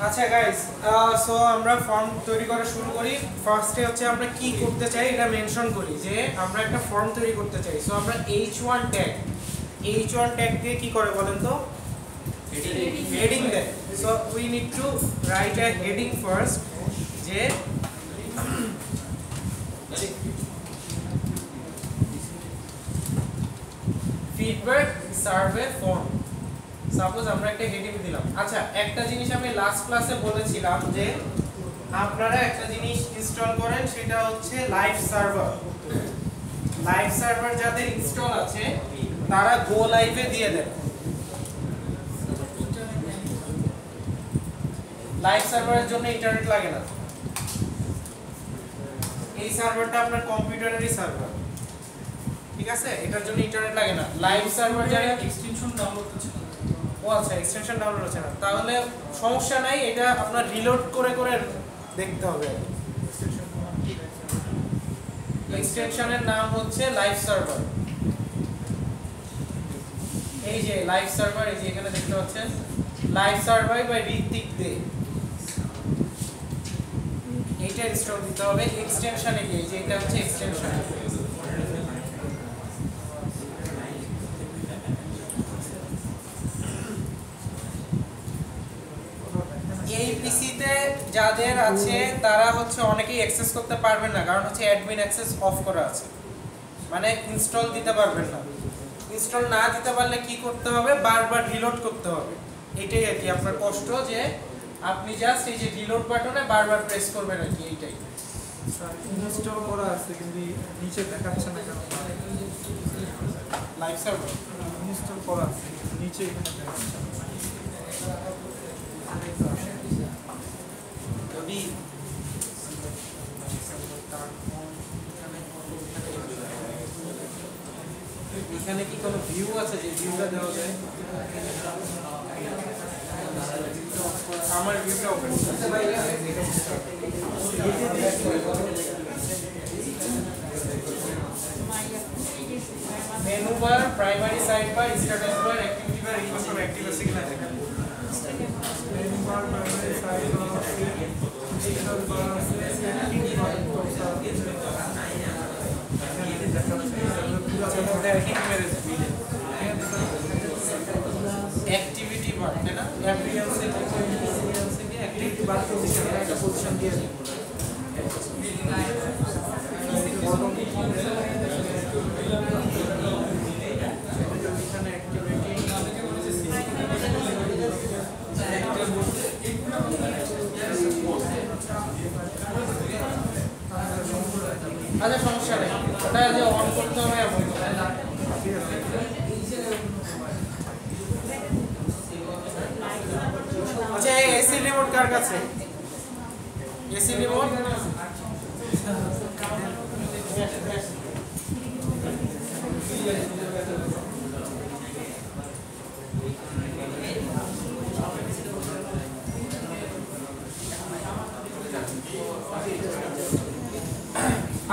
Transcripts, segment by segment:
আচ্ছা guys, so আমরা form তৈরি করা শুরু করি। ফার্স্টে হচ্ছে আমরা কি করতে চাই এটা মেনশন করি যে আমরা একটা ফর্ম তৈরি করতে চাই। সো আমরা h1 ট্যাগ দিয়ে কি করে বলেন তো? হেডিং দেয়। So we need to write a heading first যে ফিডব্যাক সার্ভে ফর্ম। সাপোজ আমরা একটা হেডিং দিলাম। আচ্ছা, একটা জিনিস আমি লাস্ট ক্লাসে বলেছিলাম যে আপনারা একটা জিনিস ইনস্টল করেন, সেটা হচ্ছে লাইভ সার্ভার যাদের ইনস্টল আছে তারা গো লাইভে দিয়ে দেন। লাইভ সার্ভারের জন্য ইন্টারনেট লাগে না। এই সার্ভারটা আপনার কম্পিউটারেরই সার্ভার, ঠিক আছে? এটার জন্য ইন্টারনেট লাগে না। লাইভ সার্ভার যারা এক্সটেনশন ডাউনলোড করছে না। ও আচ্ছা, এক্সটেনশন ডাউনলোড হচ্ছে না, তাহলে সমস্যা নাই। এটা আপনার রিলোড করে করে দেখতে হবে। এক্সটেনশনের নাম হচ্ছে লাইভ সার্ভার। এই যে লাইভ সার্ভার, এই যে এখানে দেখতে পাচ্ছেন লাইভ সার্ভার বাই ঋত্বিক দে। এইটা ইনস্টল দিতে হবে এক্সটেনশনে গিয়ে, যে এটা হচ্ছে এক্সটেনশন। এই পিসিতে যাদের আছে তারা হচ্ছে অনেকেই অ্যাক্সেস করতে পারবেন না, কারণ হচ্ছে অ্যাডমিন অ্যাক্সেস অফ করা আছে, মানে ইনস্টল দিতে পারবেন না। ইনস্টল না দিতে পারলে কি করতে হবে? বারবার রিলোড করতে হবে। এটাই আর কি আপনার কষ্ট, যে আপনি জাস্ট এই যে রিলোড বাটনে বারবার প্রেস করবেন আর কি, এইটাই। ইনস্টল করা আছে কিন্তু নিচে দেখাচ্ছে না কেন? লাইভ সার্ভার ইনস্টল করা আছে নিচে এখানে দেখাচ্ছে না। যদি এখানে কি কোনো ভিউ আছে যে ভিউটা দেওয়া যায়? আমার ভিউটা ওপেন করতে পারি। Menu bar, primary side bar, status bar, activity bar, এগুলো সব অ্যাক্টিভ আছে কিনা দেখেন। Menu bar, primary side bar, digital bar আছে, সেটিং বার অ্যাক্টিভিটি বার, তাই না? অ্যাপ্লিকেশন দিয়ে অ্যাক্টিভিটি বার পজিশন, একটা পজিশন দিয়ে দিন। আচ্ছা, সমস্যা নেই, ওটা যে অন করতে হবে এমন। আচ্ছা, এসি রিমোট কার কাছে? এসি রিমোট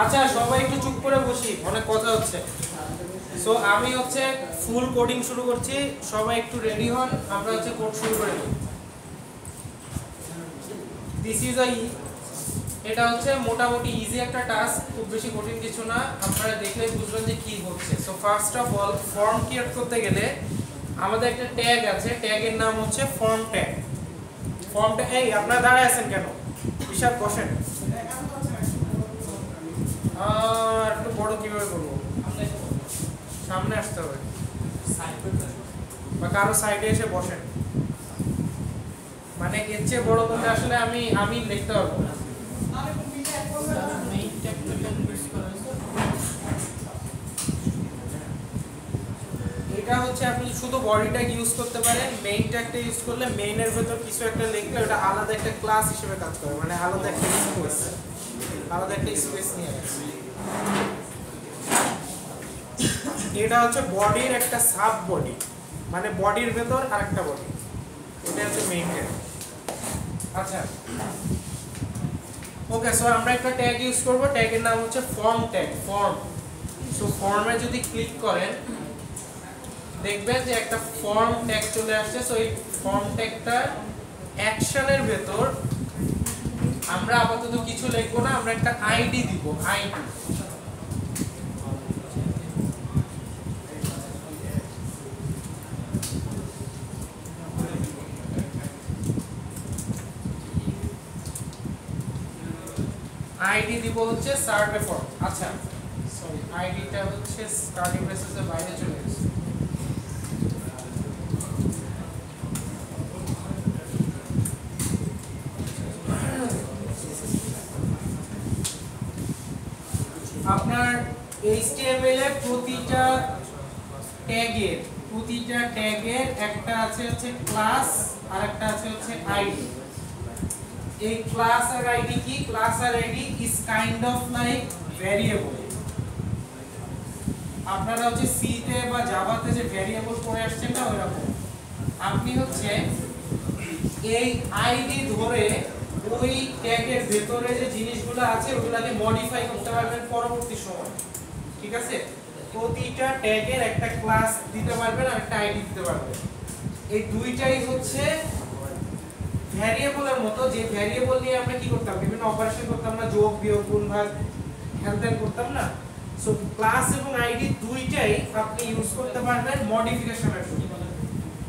আচ্ছা, সবাই একটু চুপ করে বসি, অনেক কথা হচ্ছে। সো আমি হচ্ছে ফুল কোডিং শুরু করছি, সবাই একটু রেডি হন, আমরা হচ্ছে কোড শুরু করে দিই। দিস ইজ এটা হচ্ছে মোটামুটি ইজি একটা টাস্ক, খুব বেশি কঠিন কিছু না, আপনারা দেখলেই বুঝবেন যে কি হচ্ছে। So first of all, form create করতে গেলে আমাদের একটা ট্যাগ আছে, ট্যাগের নাম হচ্ছে ফর্ম ট্যাগ। ফর্ম ট্যাগ, এই আপনারা দাঁড়ায় আছেন কেন? বিশাল বসেন। আর একটু বড় কিভাবে করবো? সামনে আসতে হবে বা কারো সাইডে এসে বসেন, মানে এর চেয়ে বড় করলে আসলে আমি লিখতে পারবো না। এটা হচ্ছে আপনি শুধু বডিটা ইউজ করতে পারেন, মেইন ট্যাগটা ইউজ করলে মেইনের ভেতর কিছু একটা লিখলে ওটা আলাদা একটা ক্লাস হিসেবে কাজ করে, মানে আলাদা একটা স্পেস নিয়ে আসে। এটা হচ্ছে বডির একটা সাব বডি, মানে বডির ভেতর আরেকটা বডি, এটা হচ্ছে মেইন ট্যাগ। আচ্ছা, ওকে, সো আমরা একটা ট্যাগ ইউজ করব, ট্যাগের নাম হচ্ছে ফর্ম ট্যাগ। ফর্ম, সো ফর্মে যদি ক্লিক করেন দেখবেন যে একটা ফর্ম ট্যাগ চলে আসছে। সো এই ফর্ম ট্যাগটা অ্যাকশনের ভেতর আমরা আপাতত কিছু লিখবো না, আমরা একটা আইডি দিব, আইডি। আইডি দিব হচ্ছে সার্ভে ফর্ম। আচ্ছা সরি, আইডিটা হচ্ছে স্টার্টিং ব্রেসেসের বাইরে চলে গেছে। আপনার HTML এ প্রতিটা ট্যাগের একটা আছে হচ্ছে ক্লাস আর একটা আছে হচ্ছে আইডি। এই ক্লাস আর আইডি কি? ক্লাস আর ID is kind of like variable. আপনারা হচ্ছে সি তে বা জাভাতে যে ভ্যারিয়েবল পড়ে আসছেন না ওইরকম। আপনি হচ্ছে এই আইডি ধরে ওই ট্যাগের ভেতরে যে জিনিসগুলো আছে ওগুলাকে মডিফাই করতে পারবেন পরবর্তী সময়। ঠিক আছে? প্রতিটা ট্যাগের একটা ক্লাস দিতে পারবেন আর একটা আইডি দিতে পারবেন। এই দুইটাই হচ্ছে ভ্যারিয়েবলের মতো, যে ভ্যারিয়েবল নিয়ে আমরা কি করতাম, বিভিন্ন অপারেশন করতাম না, যোগ বিয়োগ গুণ ভাগ হ্যান করতাম না। সো ক্লাস এবং আইডি দুইটাই আপনি ইউজ করতে পারবেন মডিফিকেশনের জন্য।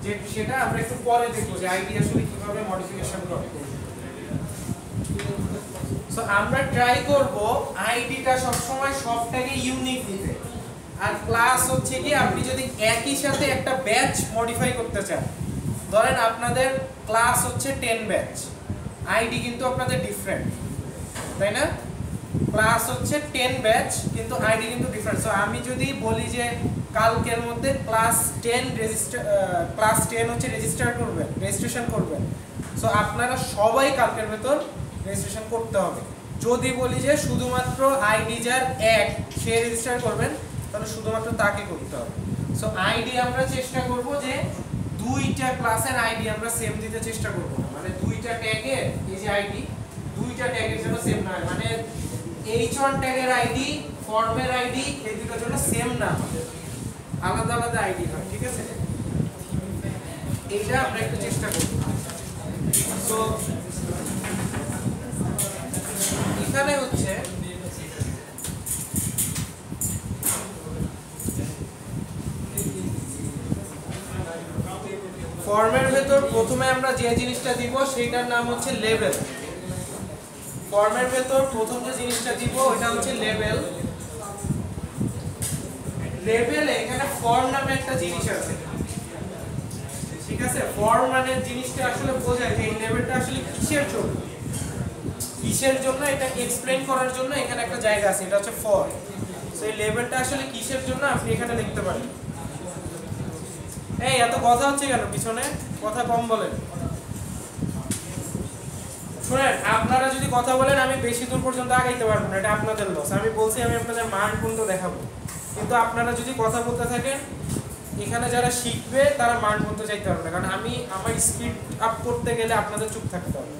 যে সেটা আমরা একটু পরে দেখব যে আইডি আসলে কিভাবে মডিফিকেশন করে। সো আমরা ট্রাই করব আইডিটা সব সময় সবটাকে ইউনিক দিতে। আর ক্লাস হচ্ছে কি, আপনি যদি একই সাথে একটা ব্যাচ মডিফাই করতে চান, ধরেন আপনাদের ক্লাস হচ্ছে 10 ব্যাচ, আইডি কিন্তু আপনাদের ডিফারেন্ট, তাই না? ক্লাস হচ্ছে 10 ব্যাচ কিন্তু আইডি কিন্তু ডিফারেন্ট। সো আমি যদি বলি যে কালকের মধ্যে ক্লাস 10 হচ্ছে রেজিস্ট্রেশন করবেন, সো আপনারা সবাই কালকের ভেতর রেজিস্ট্রেশন করতে হবে। যদি বলি যে শুধুমাত্র আইডি যার এক সে রেজিস্টার করবেন, তাহলে শুধুমাত্র তাকে করতে হবে। সো আইডি আমরা চেষ্টা করব যে দুইটা ক্লাসের আইডি আমরা সেম দিতে চেষ্টা করব না, মানে দুইটা ট্যাগের এই যে আইডি দুইটা ট্যাগের জন্য সেম না হয়, মানে h1 ট্যাগের আইডি, ফর্মের আইডি এই দুটোর জন্য সেম না, আলাদা আলাদা আইডি হয়। ঠিক আছে? এইটা আমরা একটু চেষ্টা করব। সো এখানে হচ্ছে ফর্মের ভেতর প্রথমে আমরা যে জিনিসটা দিব সেটার নাম হচ্ছে লেভেল। ফর্মের ভেতর প্রথম যে জিনিসটা দিব ওটা হচ্ছে লেভেল। লেভেলে এখানে ফর্ম নামে একটা জিনিস আছে। ঠিক আছে? ফর্ম মানে জিনিসটা আসলে বোঝায় যে এই লেভেলটা আসলে কিসের জন্য এটা এক্সপ্লেইন করার জন্য এখানে একটা জায়গা আছে, এটা হচ্ছে ফর। সো এই লেভেলটা আসলে কিসের জন্য আপনি এখানে লিখতে পারেন। এই এত কথা হচ্ছে কেন পিছনে? কথা কম বলেন। শুনেন, আপনারা যদি কথা বলেন আমি বেশি দূর পর্যন্ত আগাইতে পারবো না, এটা আপনাদের লস। আমি বলছি আমি আপনাদের মান পর্যন্ত দেখাবো, কিন্তু আপনারা যদি কথা বলতে থাকেন এখানে যারা শিখবে তারা মান পর্যন্ত যাইতে পারবে না, কারণ আমি আমার স্পিড আপ করতে গেলে আপনাদের চুপ থাকতে হবে।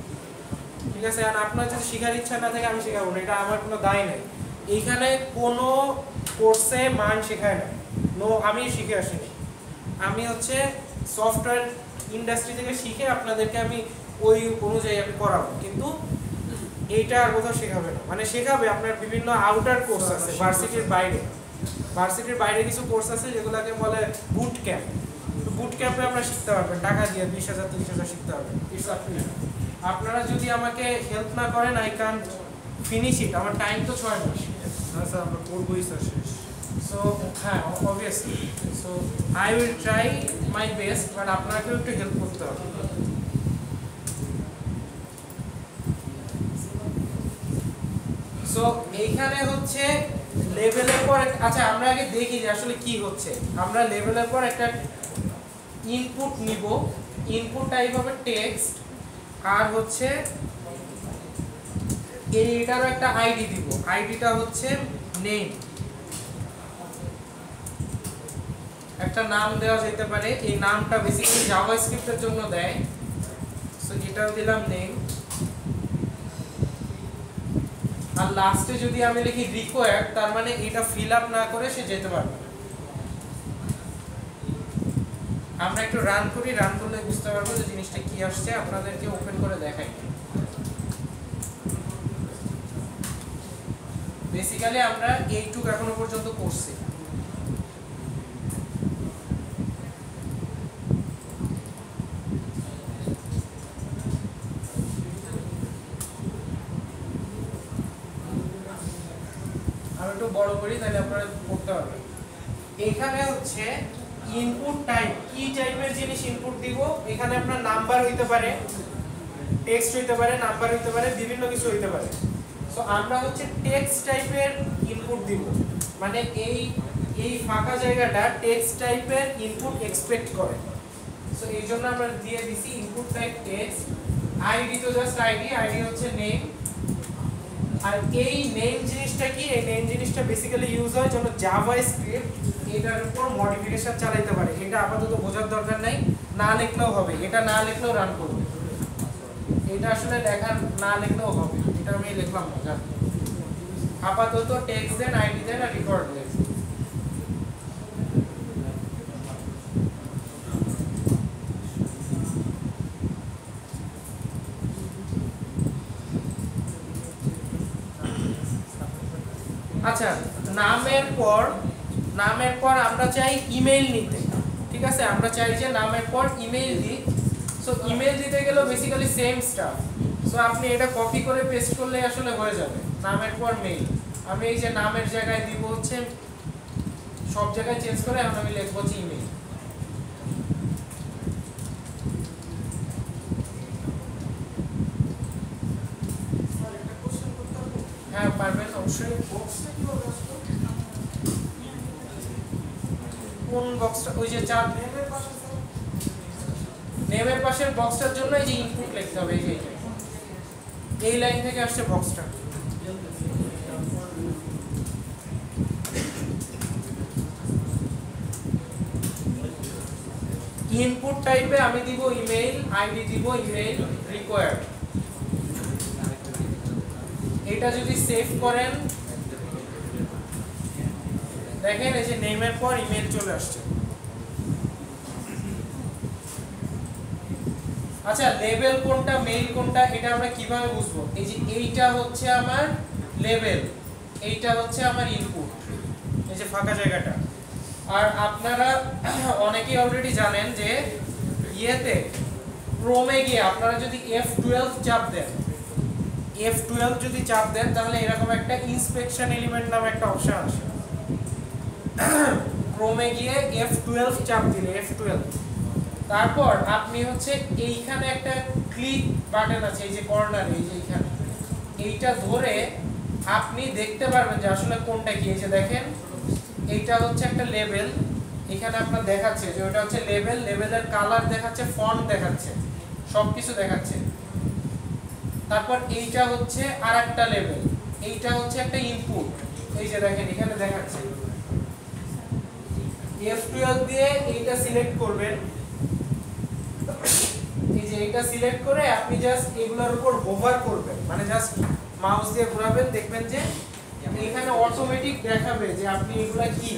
ঠিক আছে? আর আপনার যদি শেখার ইচ্ছা না থাকে আমি শেখাবো না, এটা আমার কোনো দায় নেই। এইখানে কোনো কোর্সে মান শেখায় না, আমি শিখে আসিনি। আমি হচ্ছে সফটওয়্যার ইন্ডাস্ট্রি থেকে শিখে আপনাদেরকে আমি ওই অনুযায়ী আমি করাবো, কিন্তু এইটা আর কোথাও শেখাবে না। মানে শেখাবে আপনার বিভিন্ন আউটার কোর্স আছে ভার্সিটির বাইরে কিছু কোর্স আছে যেগুলোকে বলে বুট ক্যাম্প। বুট ক্যাম্পে আমরা শিখতে পারবেন টাকা দিয়ে 20,000 30,000 শিখতে পারবেন। It's up to you. আপনারা যদি আমাকে হেল্প না করেন আই কান্ট ফিনিশ ইট। আমার টাইম তো 6 মাস। না স্যার আমরা করবোই স্যার শেষ। সো হ্যাঁ obviously, so I will try my best, but আপনাকেও একটু হেল্প করতে হবে। সো এইখানে হচ্ছে লেভেলের পর আচ্ছা আমরা আগে দেখি যে আসলে কি হচ্ছে। আমরা লেভেলের পর একটা ইনপুট নিব, ইনপুট টাইপ হবে টেক্সট, আর হচ্ছে এটারও একটা আইডি দিব, আইডিটা হচ্ছে নেম। একটা নাম দেওয়া যেতে পারে, এই নামটা বেসিক্যালি জাভাস্ক্রিপ্টের জন্য দেয়। সো এটাও দিলাম নেম, আর লাস্টে যদি আমি লিখি রিকোয়ার্ড, তার মানে এটা ফিল আপ না করে সে যেতে পারবে না। আমরা একটু রান করি, রান করলে বুঝতে পারবো যে জিনিসটা কি আসছে। আপনাদেরকে ওপেন করে দেখাই। বেসিক্যালি আমরা এইটুকু এখনো পর্যন্ত করছি। আমি একটু বড় করি তাহলে আপনারা করতে পারবেন। এখানে হচ্ছে ইনপুট টাইপ, কি টাইপের জিনিস ইনপুট দিব। এখানে আপনার নাম্বার হইতে পারে, টেক্সট হইতে পারে, নাম্বার হইতে পারে, বিভিন্ন কিছু হইতে পারে। সো আমরা হচ্ছে টেক্সট টাইপের ইনপুট দিব, মানে এই ফাঁকা জায়গাটা টেক্সট টাইপের ইনপুট এক্সপেক্ট করে। সো এই জন্য আমরা দিয়ে দিছি ইনপুট টাইপ টেক্সট। আইডি তো জাস্ট আইডি হচ্ছে নেম। আর এই নেম জিনিসটা কি, এই নেম জিনিসটা বেসিক্যালি ইউজ হয় যখন জাভাস্ক্রিপ্ট এটার উপর মডিফিকেশন চালাতে পারে। এটা আপাতত বোঝার দরকার নাই, না লিখলেও হবে, এটা না লিখলেও রান করবে। এটা আসলে লেখা না লিখলেও হবে, এটা আমি লিখলাম না, জান আপাতত টেক্সট দেন, আইডি দেন আর রেকর্ড দেন। আচ্ছা, নামের পর আমরা চাই ইমেল নিতে। ঠিক আছে, আমরা চাই যে নামের পর ইমেল দিই। সো ইমেল দিতে গেলেও বেসিক্যালি সেম স্টাফ। সো আপনি এটা কপি করে পেস্ট করলে আসলে হয়ে যাবে। নামের পর মেইল, আমি এই যে নামের জায়গায় দিব হচ্ছে, সব জায়গায় চেঞ্জ করে এখন আমি লিখব হচ্ছে ইমেল। হ্যাঁ পারবেন অবশ্যই। কোন বক্সটা? ওই যে চার নেমের পাশের বক্সটার জন্য এই যে ইনপুট লিখতে হবে। এই যে এই লাইন থেকে আসছে বক্সটা। ইনপুট টাইপে আমি দিব ইমেল, আইডি দিব ইমেল রিকোয়ার্ড। এটা যদি সেভ করেন দেখেন এই যে নেমের পর ইমেল চলে আসছে। আচ্ছা, লেভেল কোনটা মেইল কোনটা এটা আমরা কিভাবে বুঝবো? এই যে এইটা হচ্ছে আমার লেভেল, এইটা হচ্ছে আমার ইনপুট, এই যে ফাঁকা জায়গাটা। আর আপনারা অনেকেই অলরেডি জানেন যে ইয়েতে ক্রোমে গিয়ে আপনারা যদি F12 চাপ দেন, F12 যদি চাপ দেন তাহলে এরকম একটা ইন্সপেকশন এলিমেন্ট নামে একটা অপশন আসে। ক্রোমে গিয়ে F12 চাপ দিলে, F12, তারপর আপনি হচ্ছে এইখানে একটা ক্লিক বাটন আছে এই যে কর্নারে, এই যে এইখানে, এইটা ধরে আপনি দেখতে পারবেন যে আসলে কোনটা কি। এই যে দেখেন এইটা হচ্ছে একটা লেভেল, এখানে আপনার দেখাচ্ছে যে ওটা হচ্ছে লেভেল, লেভেলের কালার দেখাচ্ছে, ফন্ট দেখাচ্ছে, সবকিছু দেখাচ্ছে। তারপর এইটা হচ্ছে আরেকটা লেভেল, এইটা হচ্ছে একটা ইনপুট, এই যে দেখেন এখানে দেখাচ্ছে। F12 দিয়ে এইটা সিলেক্ট করবেন, এই যে এইটা সিলেক্ট করে আপনি জাস্ট এগুলোর উপর হোভার করবেন, মানে জাস্ট মাউস দিয়ে ঘোরাবেন, দেখবেন যে এখানে অটোমেটিক দেখাবে যে আপনি এগুলা কি।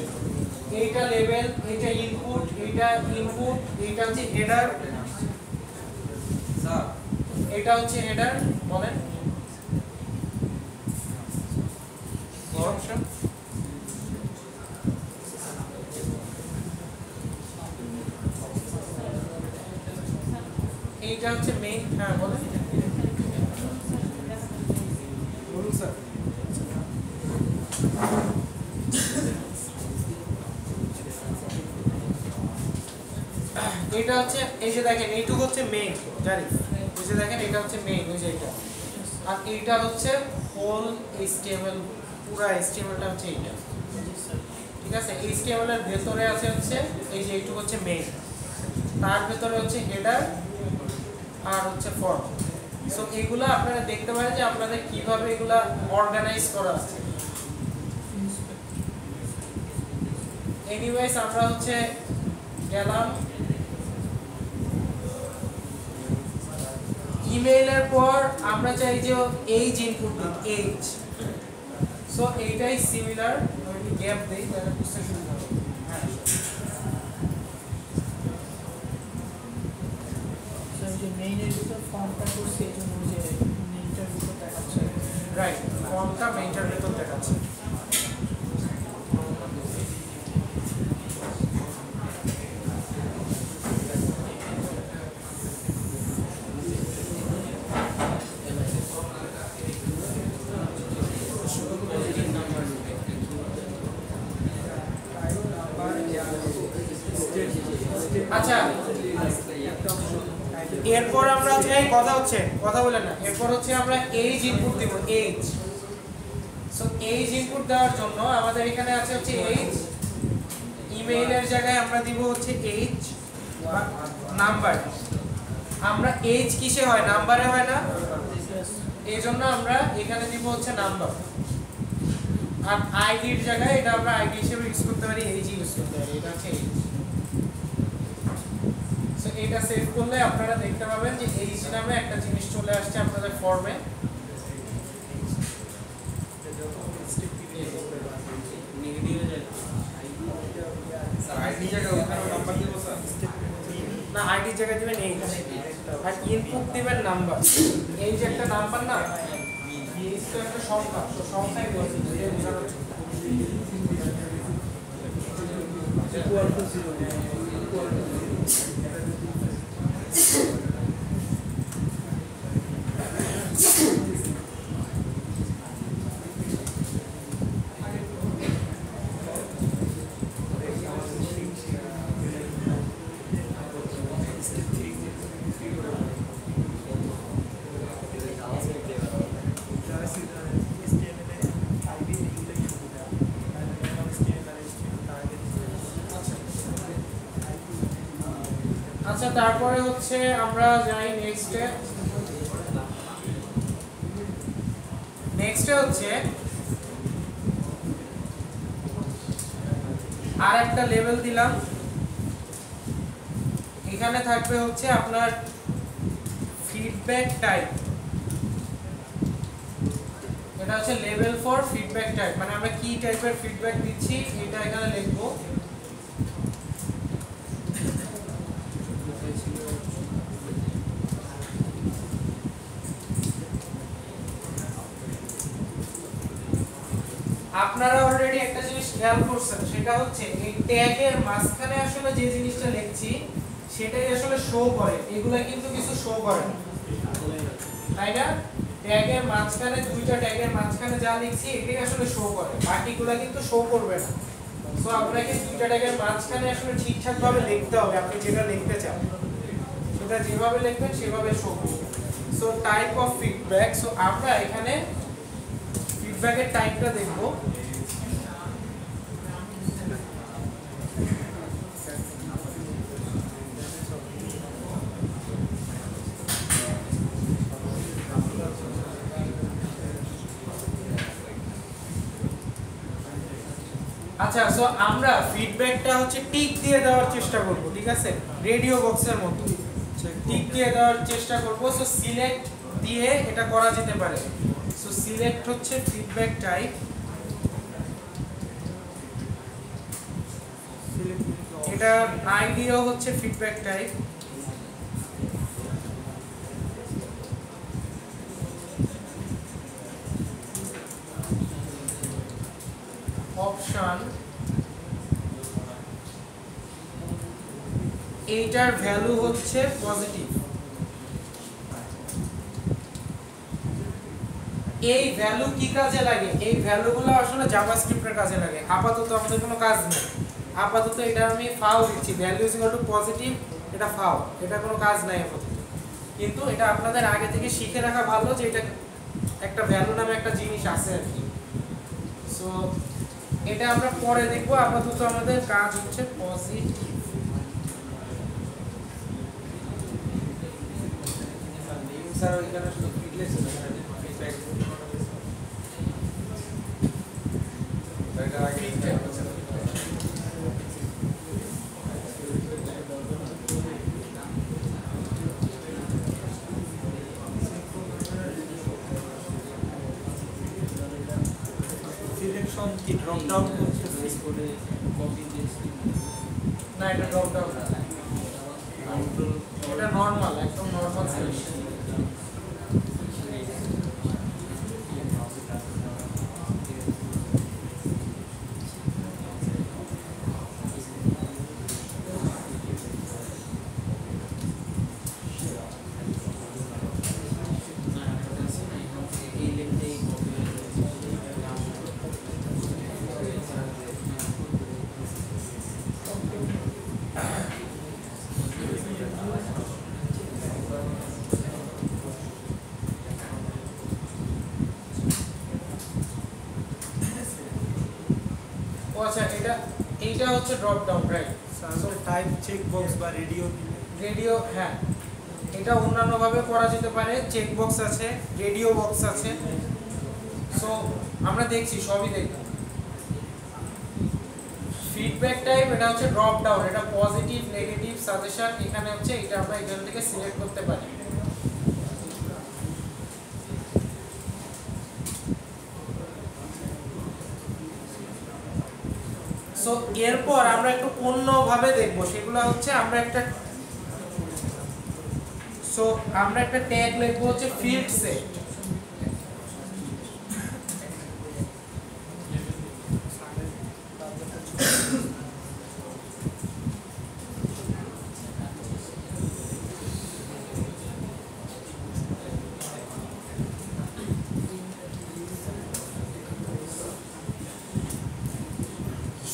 এইটা লেভেল, এইটা ইনপুট, এইটা ইনপুট, এইটা হচ্ছে হেডার, স্যার এটা হচ্ছে হেডার। বলেন অপশন, এইটা হচ্ছে মেইন। হ্যাঁ বলেন, বলুন স্যার। এটা হচ্ছে এই যে দেখেন এইটুকু হচ্ছে মেইন, জানি এই যে দেখেন এটা হচ্ছে মেইন, ওই যে এটা। আর এইটা হচ্ছে হোল HTML, পুরো HTMLটা হচ্ছে এইটা। ঠিক আছে, HTML এর ভেতরে আছে হচ্ছে এই যে এইটুকু হচ্ছে মেইন, তার ভেতরে হচ্ছে হেডার আর হচ্ছে ফর্ম। সো এগুলা আপনারা দেখতে পারেন যে আপনাদের কিভাবে এগুলা অর্গানাইজ করা আছে। এনিওয়েজ আমরা হচ্ছে গেলাম ইমেইলের পর আমরা চাই যে এইজ ইনপুট দিই, এইজ। সো এইটাই সিমিলার, আমি গ্যাপ দেই তাহলে বুঝতে সুবিধা হবে। হ্যাঁ ফর্মটা করছে এই জন্য যে মেইনটার ভিতর দেখাচ্ছে। রাইট, ফর্মটা মেইনটার ভিতর দেখাচ্ছে। আচ্ছা, এরপর আমরা হচ্ছে কথা বলেন না, এরপর হচ্ছে আমরা এইজ ইনপুট দিব। এইজ, সো এইজ ইনপুট দেওয়ার জন্য আমাদের এখানে আছে হচ্ছে এইজ, ইমেইলের জায়গায় আমরা দিব হচ্ছে এইজ নাম্বার। আমরা এইজ কিসে হয়? নাম্বারে হয় না? এই জন্য আমরা এখানে দিব হচ্ছে নাম্বার। আর আইডির জায়গায় এটা আমরা আইডি হিসেবে ইউজ করতে পারি, এইজ ইউজ করতে পারি। এটা হচ্ছে এইজ। সো এটা সেভ করলে আপনারা দেখতে পাবেন যে এইজ নামে একটা জিনিস চলে আসছে আপনাদের ফর্মে। না, আইডির জায়গায় দিবেন এইজ, আর ইনপুট দিবেন নাম্বার। এই যে একটা নাম্বার না, এইজ তো একটা সংখ্যা, তো সংখ্যাই বলছি যে বোঝানোর জন্য। আচ্ছা, তারপরে হচ্ছে আমরা যাই নেক্সটে। নেক্সটে হচ্ছে আর একটা লেভেল দিলাম। এখানে থাকবে হচ্ছে আপনার ফিডব্যাক টাইপ। এটা হচ্ছে লেভেল ফর ফিডব্যাক টাইপ, মানে আমরা কি টাইপের ফিডব্যাক দিচ্ছি এটা এখানে লিখবো। আপনারা অলরেডি একটা জিনিস খেয়াল করছেন, সেটা হচ্ছে এই ট্যাগের মাঝখানে আসলে যে জিনিসটা লিখছি সেটাই আসলে শো করে, এগুলা কিন্তু কিছু শো করে না, তাই না? ট্যাগের মাঝখানে, দুইটা ট্যাগের মাঝখানে যা লিখছি এটাই আসলে শো করে, বাকিগুলা কিন্তু শো করবে না। সো আপনাকে দুইটা ট্যাগের মাঝখানে আসলে ঠিকঠাক ভাবে লিখতে হবে। আপনি যেটা লিখতে চান সেটা যেভাবে লিখবেন সেভাবে শো করবে। So type of feedback, so আমরা এখানে ফিডব্যাকের টাইপটা দেখব। আচ্ছা, সো আমরা ফিডব্যাকটা হচ্ছে টিক দিয়ে দেওয়ার চেষ্টা করব, ঠিক আছে? রেডিও বক্সের মতো টিক দিয়ে দেওয়ার চেষ্টা করব। সো সিলেক্ট দিয়ে এটা করা যেতে পারে। সো সিলেক্ট হচ্ছে ফিডব্যাক টাইপ, এটা আইডিও হচ্ছে ফিডব্যাক টাইপ, অপশন এইটার ভ্যালু হচ্ছে পজিটিভ। এই ভ্যালু কি কাজে লাগে? এই ভ্যালুগুলো আসলে জাভাস্ক্রিপ্টের কাজে লাগে। আপাতত আমাদের কোনো কাজ নেই, আপাতত এটা আমি ফাও দিচ্ছি, value is equal to positive, এটা ফাও, এটা কোনো কাজ নাই আপাতত। কিন্তু এটা আপনাদের আগে থেকে শিখে রাখা ভালো যে এটা একটা ভ্যালু নামে একটা জিনিস আছে আর কি। সো এটা আমরা পরে দেখবো, আপাতত আমাদের কাজ হচ্ছে পজিটিভ। স্যার এখানে শুধু ফিডব্যাক সিলেকশন কি ড্রপ ডাউন করছে কোডে কপি পেস্ট না, এটা ড্রপ ডাউন না, এটা নরমাল, একদম নরমাল সিলেকশন। আচ্ছা এইটা হচ্ছে drop down, right? So type check box বা রেডিও, হ্যাঁ এটা অন্যান্য ভাবে করা যেতে পারে। চেক বক্স আছে, রেডিও বক্স আছে। সো আমরা দেখছি, সবই দেখব। ফিডব্যাক টাইপ, এটা হচ্ছে ড্রপ ডাউন, এটা পজিটিভ, নেগেটিভ, সাজেশন, এখানে হচ্ছে এটা আমরা এখান থেকে সিলেক্ট করতে পারি। সো এরপর আমরা একটু অন্যভাবে দেখব, সেগুলো হচ্ছে আমরা একটা ট্যাগ লিখবো হচ্ছে ফিল্ড সেট।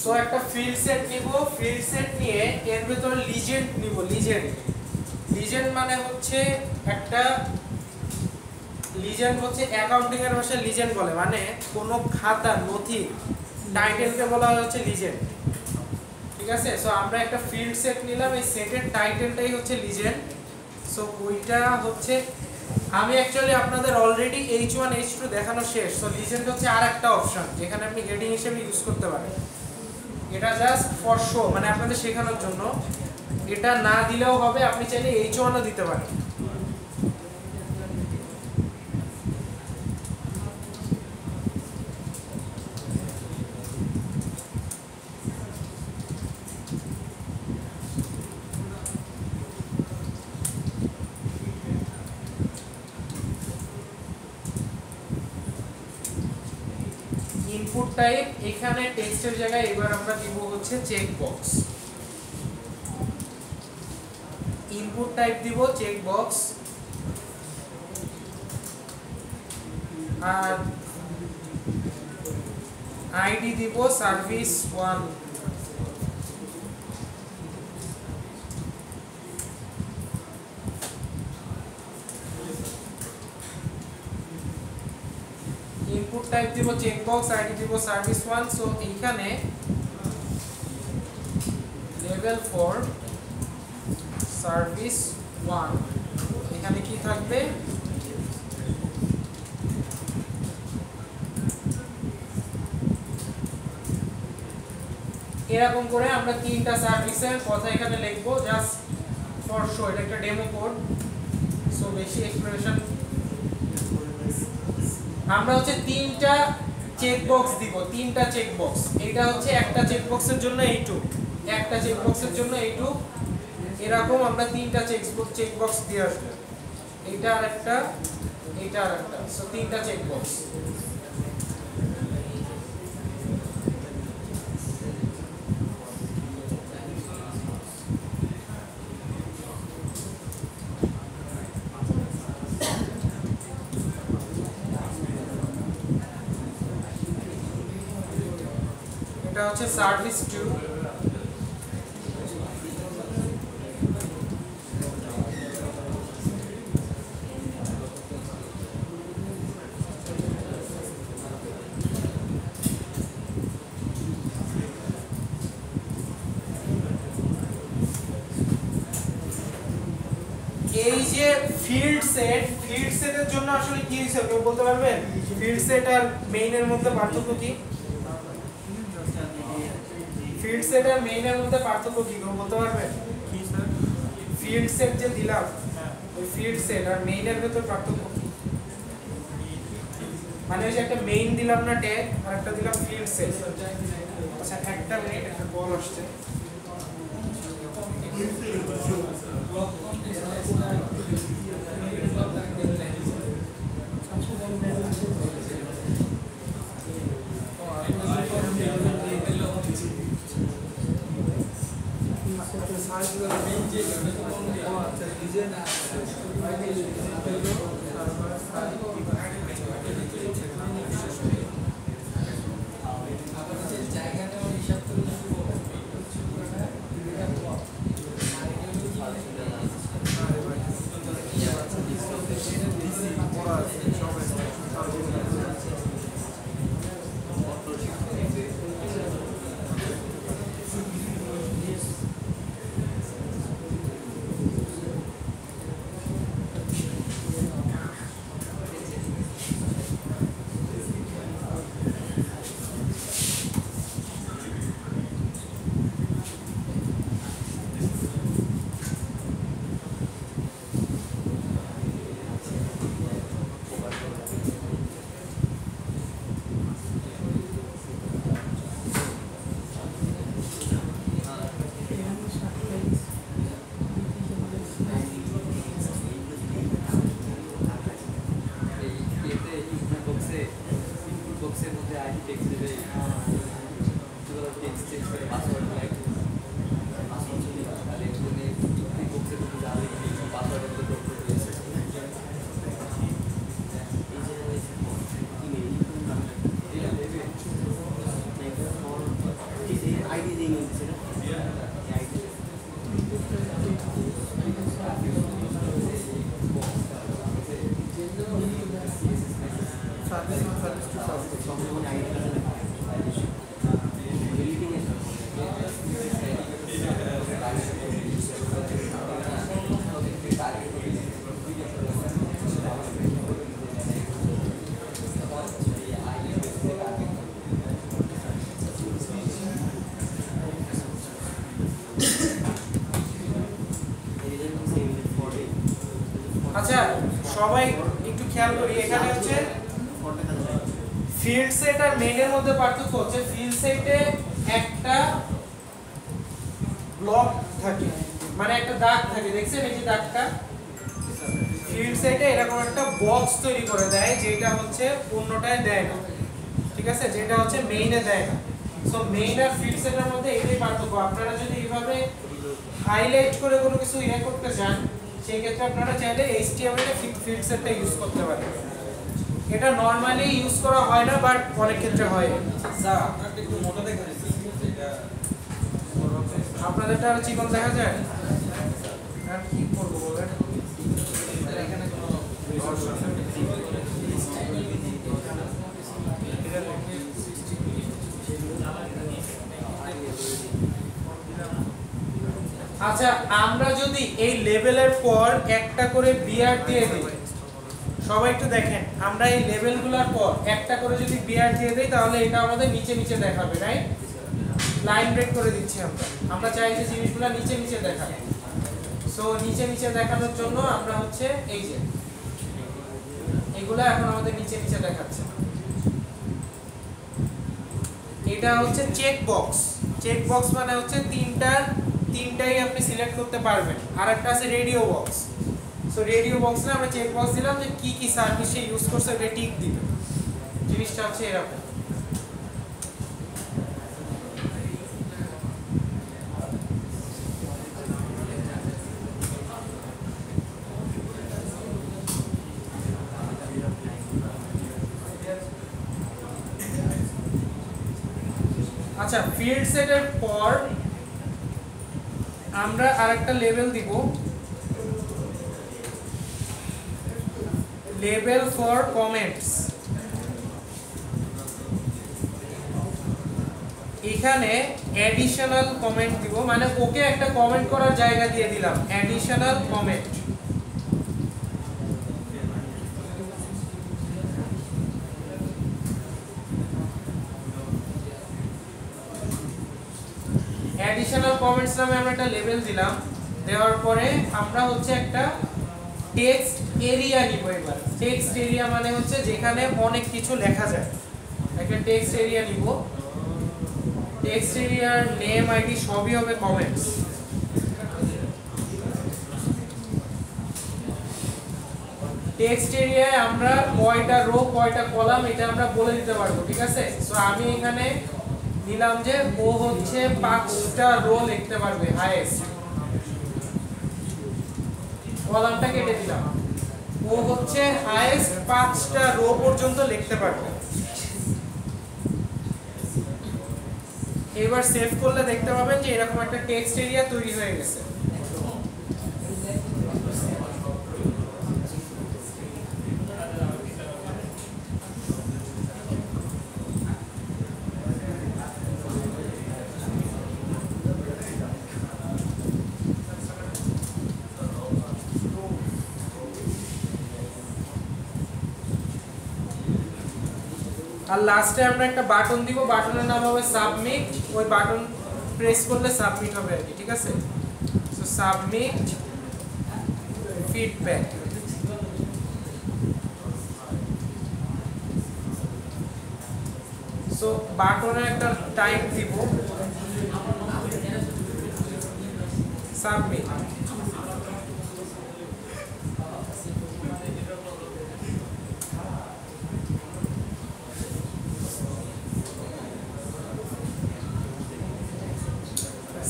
সো একটা ফিল্ড সেট নিব, ফিল্ড সেট নিয়ে এর ভিতরে লিজেন্ড নিব। লিজেন্ড মানে হচ্ছে একটা লিজেন্ড হচ্ছে অ্যাকাউন্টিং এর ভাষায় লিজেন্ড বলে, মানে কোনো খাতা নথি টাইটেলকে বলা হয় হচ্ছে লিজেন্ড, ঠিক আছে? সো আমরা একটা ফিল্ড সেট নিলাম, এই সেটের টাইটেলটাই হচ্ছে লিজেন্ড। সো ওইটা হচ্ছে আমি অ্যাকচুয়ালি আপনাদের অলরেডি H1 H2 দেখানো শেষ। সো লিজেন্ড হচ্ছে আরেকটা অপশন যেখানে আপনি হেডিং হিসেবে ইউজ করতে পারেন। এটা জাস্ট ফর শো, মানে আপনাদের শেখানোর জন্য। এটা না দিলেও হবে, আপনি চাইলে H1 ও দিতে পারেন। ইনপুট টাইপ, এখানে টেক্সটের জায়গায় এবার আমরা দিব হচ্ছে চেক বক্স। ইনপুট টাইপ দিব চেক বক্স, আর আইডি দিব সার্ভিস 1। ইনপুট টাইপ দিব চেক বক্স, আইডি দিব সার্ভিস 1। সো এইখানে লেভেল 4 সার্ভিস 1, এখানে কি থাকবে? এরকম করে আমরা তিনটা সার্ভিসের কথা এখানে লিখবো, জাস্ট ফর শো। এটা একটা ডেমো কোড, সো বেশি এক্সপ্রেশন। আমরা হচ্ছে তিনটা চেক বক্স দিব, তিনটা চেক বক্স। এটা হচ্ছে একটা চেক বক্সের জন্য এইটু, একটা চেক বক্সের জন্য এইটু, এরকম আমরা তিনটা চেক বক্স দিয়ে আসবো। এইটা আর একটা, এইটা আর একটা, সো তিনটা চেক বক্স। এটা হচ্ছে সার্ভিস 2। এই যে ফিল্ড সেটের জন্য আসলে কি হইছে কেউ বলতে পারবেন? ফিল্ড সেট আর মেইনের মধ্যে পার্থক্য কি? ফিল্ড সেট আর মেইনের মধ্যে পার্থক্য কি কেউ বলতে পারবেন? কি স্যার? ফিল্ড সেট যে দিলাম, ওই ফিল্ড সেট আর মেইনের ভিতর পার্থক্য কি? মানে ওই যে একটা মেইন দিলাম না ট্যাগ, আর একটা দিলাম ফিল্ড সেট। আচ্ছা একটা মিনিট, একটা কল আসছে। সবাই একটু খেয়াল করি, এখানে হচ্ছে ফিল্ড সেট আর মেইনের মধ্যে পার্থক্য হচ্ছে ফিল্ড সেটে একটা ব্লক থাকে, মানে একটা দাগ থাকে, দেখছেন এই যে দাগটা, ফিল্ড সেটে এরকম একটা বক্স তৈরি করে দেয় যেটা হচ্ছে অন্যটায় দেয় না, ঠিক আছে, যেটা হচ্ছে মেইনে দেয় না। সো মেইন আর ফিল্ড সেটের মধ্যে এটাই পার্থক্য। আপনারা যদি এইভাবে হাইলাইট করে কোনো কিছু ইয়ে করতে চান, সেই ক্ষেত্রে আপনারা চাইলে HTML এ ফিল্ড সেটটা ইউজ করতে পারেন। এটা নরমালি ইউজ করা হয় না, বাট অনেক ক্ষেত্রে হয়। স্যার আপনারটা একটু মোটা দেখা যাচ্ছে, এটা আপনাদেরটা আরো চিকন দেখা যায়, আর কি করব বলেন। এখানে কোনো আচ্ছা, আমরা যদি এই লেভেলের পর একটা করে বিয়ার দিয়ে দিই, সবাই একটু দেখেন, আমরা এই লেভেলগুলোর পর একটা করে যদি বিয়ার দিয়ে দিই তাহলে এটা আমাদের নিচে নিচে দেখাবে, রাইট? লাইন ব্রেক করে দিচ্ছি আমরা চাই যে জিনিসগুলো নিচে নিচে দেখাবে। সো নিচে নিচে দেখানোর জন্য আমরা হচ্ছে এই যে এগুলা এখন আমাদের নিচে নিচে দেখাচ্ছে। এটা হচ্ছে চেক বক্স। চেক বক্স মানে হচ্ছে তিনটাই আপনি সিলেক্ট করতে পারবেন। আর একটা আছে রেডিও বক্স। সো রেডিও বক্সে আমরা চেক বক্স দিলাম যে কি কি সার্ভিস সে ইউজ করছে, এটা টিক দিবে। জিনিসটা হচ্ছে এরকম। আচ্ছা, ফিল্ড সেটের পর আমরা আরেকটা লেভেল দিব, লেভেল ফর কমেন্টস। এখানে অ্যাডিশনাল কমেন্ট দিব, মানে ওকে একটা কমেন্ট করার জায়গা দিয়ে দিলাম, অ্যাডিশনাল কমেন্ট। অ্যাডিশনাল কমেন্টস নামে আমরা একটা লেভেল দিলাম। দেওয়ার পরে আমরা হচ্ছে একটা টেক্সট এরিয়া নিব। এবার টেক্সট এরিয়া মানে হচ্ছে যেখানে অনেক কিছু লেখা যায়। একটা টেক্সট এরিয়া নিব। টেক্সট এরিয়ার নেম আইডি সবই হবে কমেন্টস। টেক্সট এরিয়ায় আমরা কয়টা রো কয়টা কলাম এটা আমরা বলে দিতে পারবো, ঠিক আছে? সো আমি এখানে নিলাম যে ও হচ্ছে 5টা রো লিখতে পারবে হাইয়েস্ট। কলামটা কেটে দিলাম। ও হচ্ছে হাইয়েস্ট 5টা রো পর্যন্ত লিখতে পারবে। এবার সেভ করলে দেখতে পাবেন যে এরকম একটা টেক্সট এরিয়া তৈরি হয়ে গেছে। আর লাস্টে আমরা একটা বাটন দিব, বাটনের নাম হবে সাবমিট। ওই বাটন প্রেস করলে সাবমিট হবে আর কি, ঠিক আছে? So submit feedback. সো বাটনে একটা টাইপ দিব, সাবমিট।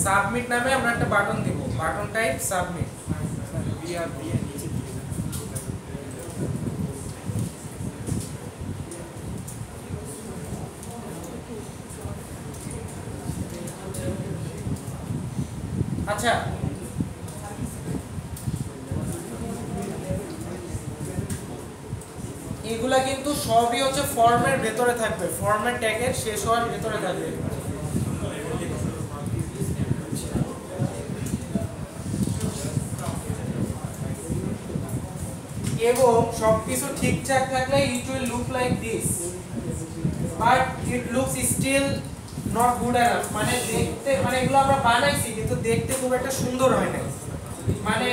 সাবমিট নামে আমরা একটা বাটন দিব, বাটন টাইপ সাবমিট। বিআর দিয়ে নিচে দিয়ে আচ্ছা, এগুলা কিন্তু সবই হচ্ছে ফর্মের ভেতরে থাকবে, ফর্মের ট্যাগের শেষ হওয়ার ভেতরে থাকবে। এবং সবকিছু ঠিকঠাক থাকলে it will look like this, but it looks still not good enough। মানে দেখতে, মানে এগুলো আমরা বানাইছি কিন্তু দেখতে খুব একটা সুন্দর হয় না। মানে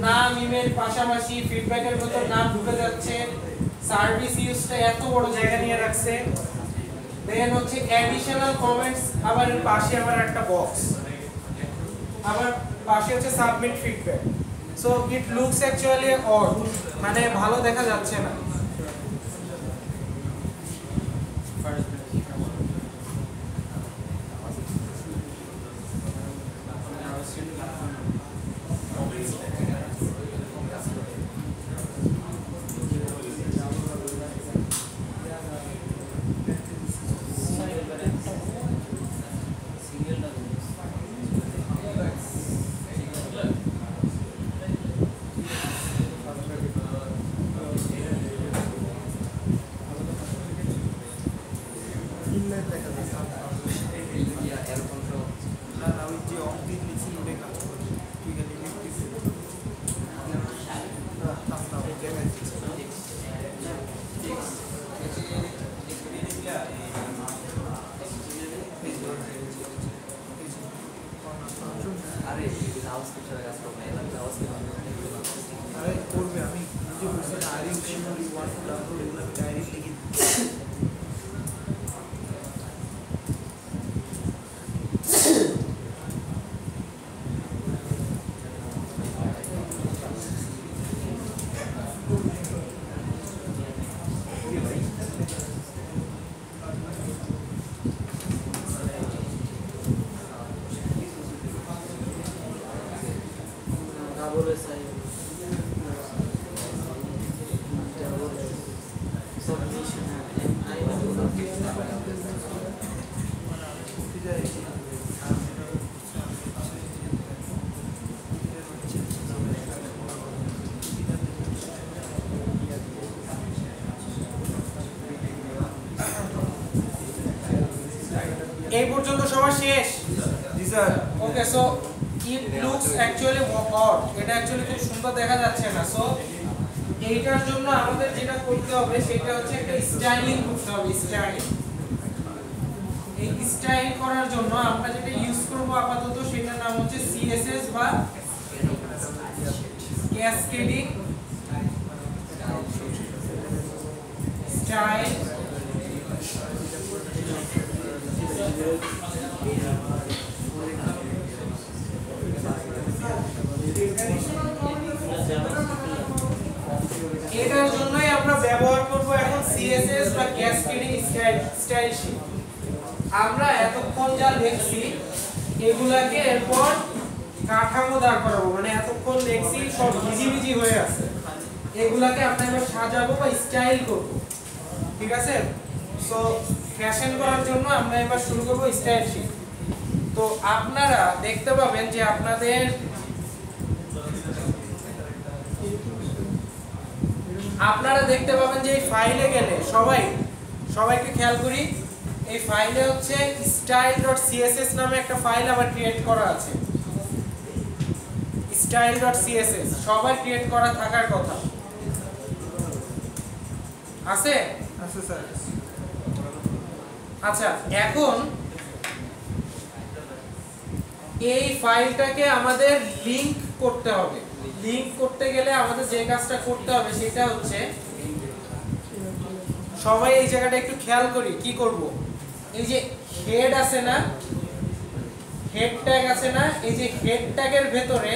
নাম ইমেল পাশাপাশি ফিডব্যাকের ভিতর নাম ঢুকে যাচ্ছে, সার্ভিস ইউজটা এত বড় জায়গা নিয়ে রাখছে। দেন হচ্ছে অ্যাডিশনাল কমেন্টস, আবার এর পাশে আবার একটা বক্স, আবার পাশে হচ্ছে submit feedback. So it looks actually odd, মানে ভালো দেখা যাচ্ছে না। এই পর্যন্ত সবার শেষ? জি sir. Okay, so it looks actually odd, এটা অ্যাকচুয়ালি খুব সুন্দর দেখা যাচ্ছে না। সো এইটার জন্য আমাদের যেটা করতে হবে সেটা হচ্ছে একটা স্টাইলিং করতে হবে। স্টাইলিং, এই স্টাইল করার জন্য আমরা যেটা ইউজ করব আপাতত সেটার নাম হচ্ছে সিএসএস বা ক্যাসকেডিং স্টাইল। এটার জন্যই আমরা ব্যবহার করব এখন সিএসএস বা ক্যাসকেডিং স্টাইল শীট। আমরা এতক্ষণ যা দেখছি এগুলাকে এরপর কাঠামো দাঁড় করাবো, মানে এতক্ষণ দেখছি সব ভিজিভিজি হয়ে আছে, এগুলাকে আমরা এবার সাজাবো বা স্টাইল করব, ঠিক আছে? সো ফ্যাশন করার জন্য আমরা এবার শুরু করব স্টাইল শীট। তো আপনারা দেখতে পাবেন যে আপনাদের এই ফাইলে গেলে সবাইকে খেয়াল করি, এই ফাইলে হচ্ছে style.css নামে একটা ফাইল আবার ক্রিয়েট করা আছে। style.css সবাই ক্রিয়েট করা থাকার কথা আছে? আছে স্যার। আচ্ছা, এখন এই ফাইলটাকে আমাদের লিংক করতে হবে। লিংক করতে গেলে আমাদের যে কাজটা করতে হবে সেটা হচ্ছে, সবাই এই জায়গাটা একটু খেয়াল করি কি করব। এই যে হেড আছে না, হেড ট্যাগ আছে না, এই যে হেড ট্যাগের ভেতরে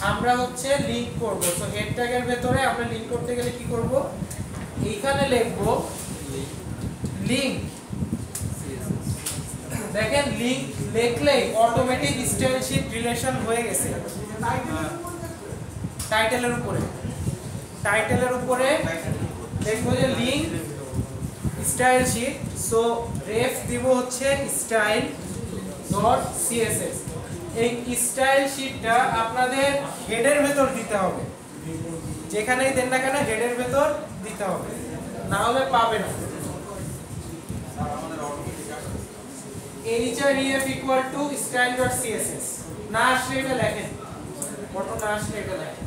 আমরা হচ্ছে লিংক করব। সো হেড ট্যাগের ভেতরে আমরা লিংক করতে গেলে কি করব, এইখানে লিখব লিংক। দেখেন লিংক লিখলেই অটোমেটিক স্টাইল শীট রিলেশন হয়ে গেছে। টাইটেলের উপরে দেখবো যে লিংক স্টাইল শীট। সো রেফ দিব হচ্ছে style.css। এই স্টাইল শীটটা আপনাদের হেডের ভেতর দিতে হবে, যেখানেই দেন না কেন হেডের ভেতর দিতে হবে, না হলে পাবে না। href equal to style.css না আসলে এটা লেখেন, বড় না আসলে এটা লেখেন।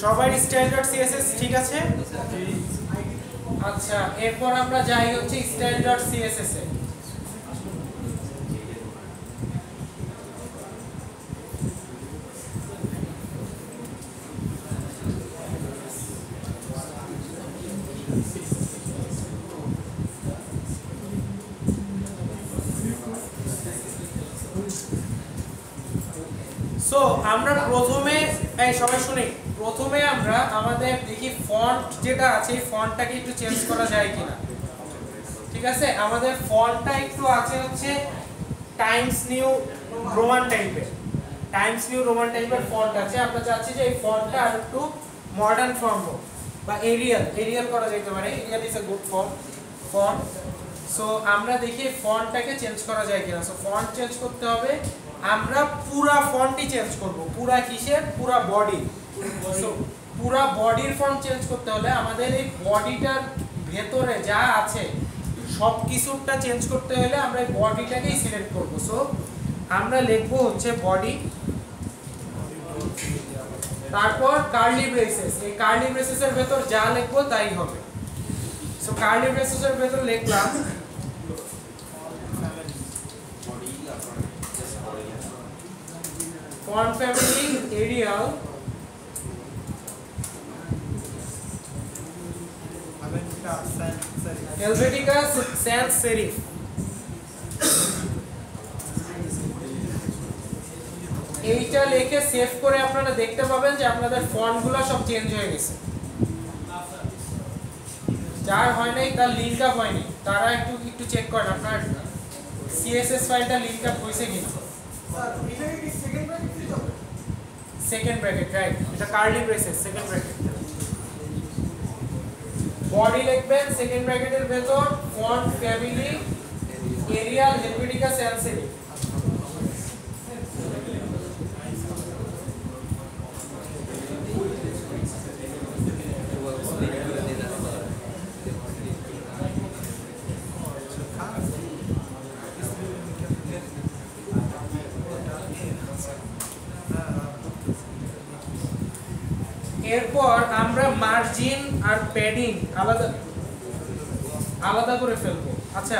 সবার স্ট্যান্ডার্ড সিএসএস ঠিক আছে? আচ্ছা, এরপর আমরা যাই হচ্ছে স্ট্যান্ডার্ড সিএসএস এ। সো আমরা প্রথমে সবাই শুনি, প্রথমে আমরা আমাদের দেখি ফন্ট যেটা আছে এই ফন্টটাকে একটু চেঞ্জ করা যায় কিনা। ঠিক আছে, আমাদের ফন্টটা একটু আছে হচ্ছে টাইমস নিউ রোমান টাইপের, ফন্ট আছে। আমরা চাচ্ছি যে এই ফন্টটা আর একটু মডার্ন ফর্ম হোক, বা এরিয়াল করা যেতে পারে। Arial is a good font. So আমরা দেখি ফন্টটাকে চেঞ্জ করা যায় কিনা। সো ফন্ট চেঞ্জ করতে হবে, আমরা পুরা ফন্টই চেঞ্জ করব। পুরা কিসের? পুরা বডি। সো পুরা বডির ফন্ট চেঞ্জ করতে হলে আমাদের এই বডিটার ভেতরে যা আছে সব কিছুটা চেঞ্জ করতে হলে আমরা এই বডিটাকেই সিলেক্ট করব। সো আমরা লিখব হচ্ছে বডি, তারপর কার্লি ব্রেসেস। এই কার্লি ব্রেসেসের ভেতর যা লিখব তাই হবে। সো কার্লি ব্রেসেসের ভেতর লিখলাম font family Arial Helvetica sans serif. এইটা লিখে সেভ করে আপনারা দেখতে পাবেন যে আপনাদের ফন্টগুলো সব চেঞ্জ হয়ে গেছে। যার হয় নাই তার লিংক আপ হয়নি, তারা একটু চেক করেন আপনার সিএসএস ফাইলটা লিংক আপ হয়েছে কিনা। সেকেন্ড ব্র্যাকেট, রাইট, এটা curly braces second bracket. Body লিখবেন সেকেন্ড ব্র্যাকেটের ভেতর font family Arial Helvetica sans serif. এরপর আমরা মার্জিন আর প্যাডিং আলাদা করে ফেলবো। আচ্ছা,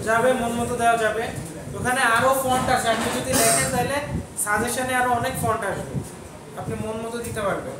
যাবে, মন মতো দেওয়া যাবে। ওখানে আরো ফন্ট আছে, আপনি যদি দেখেন তাহলে সাজেশনে আরো অনেক ফন্ট আসবে, আপনি মন মতো দিতে পারবেন।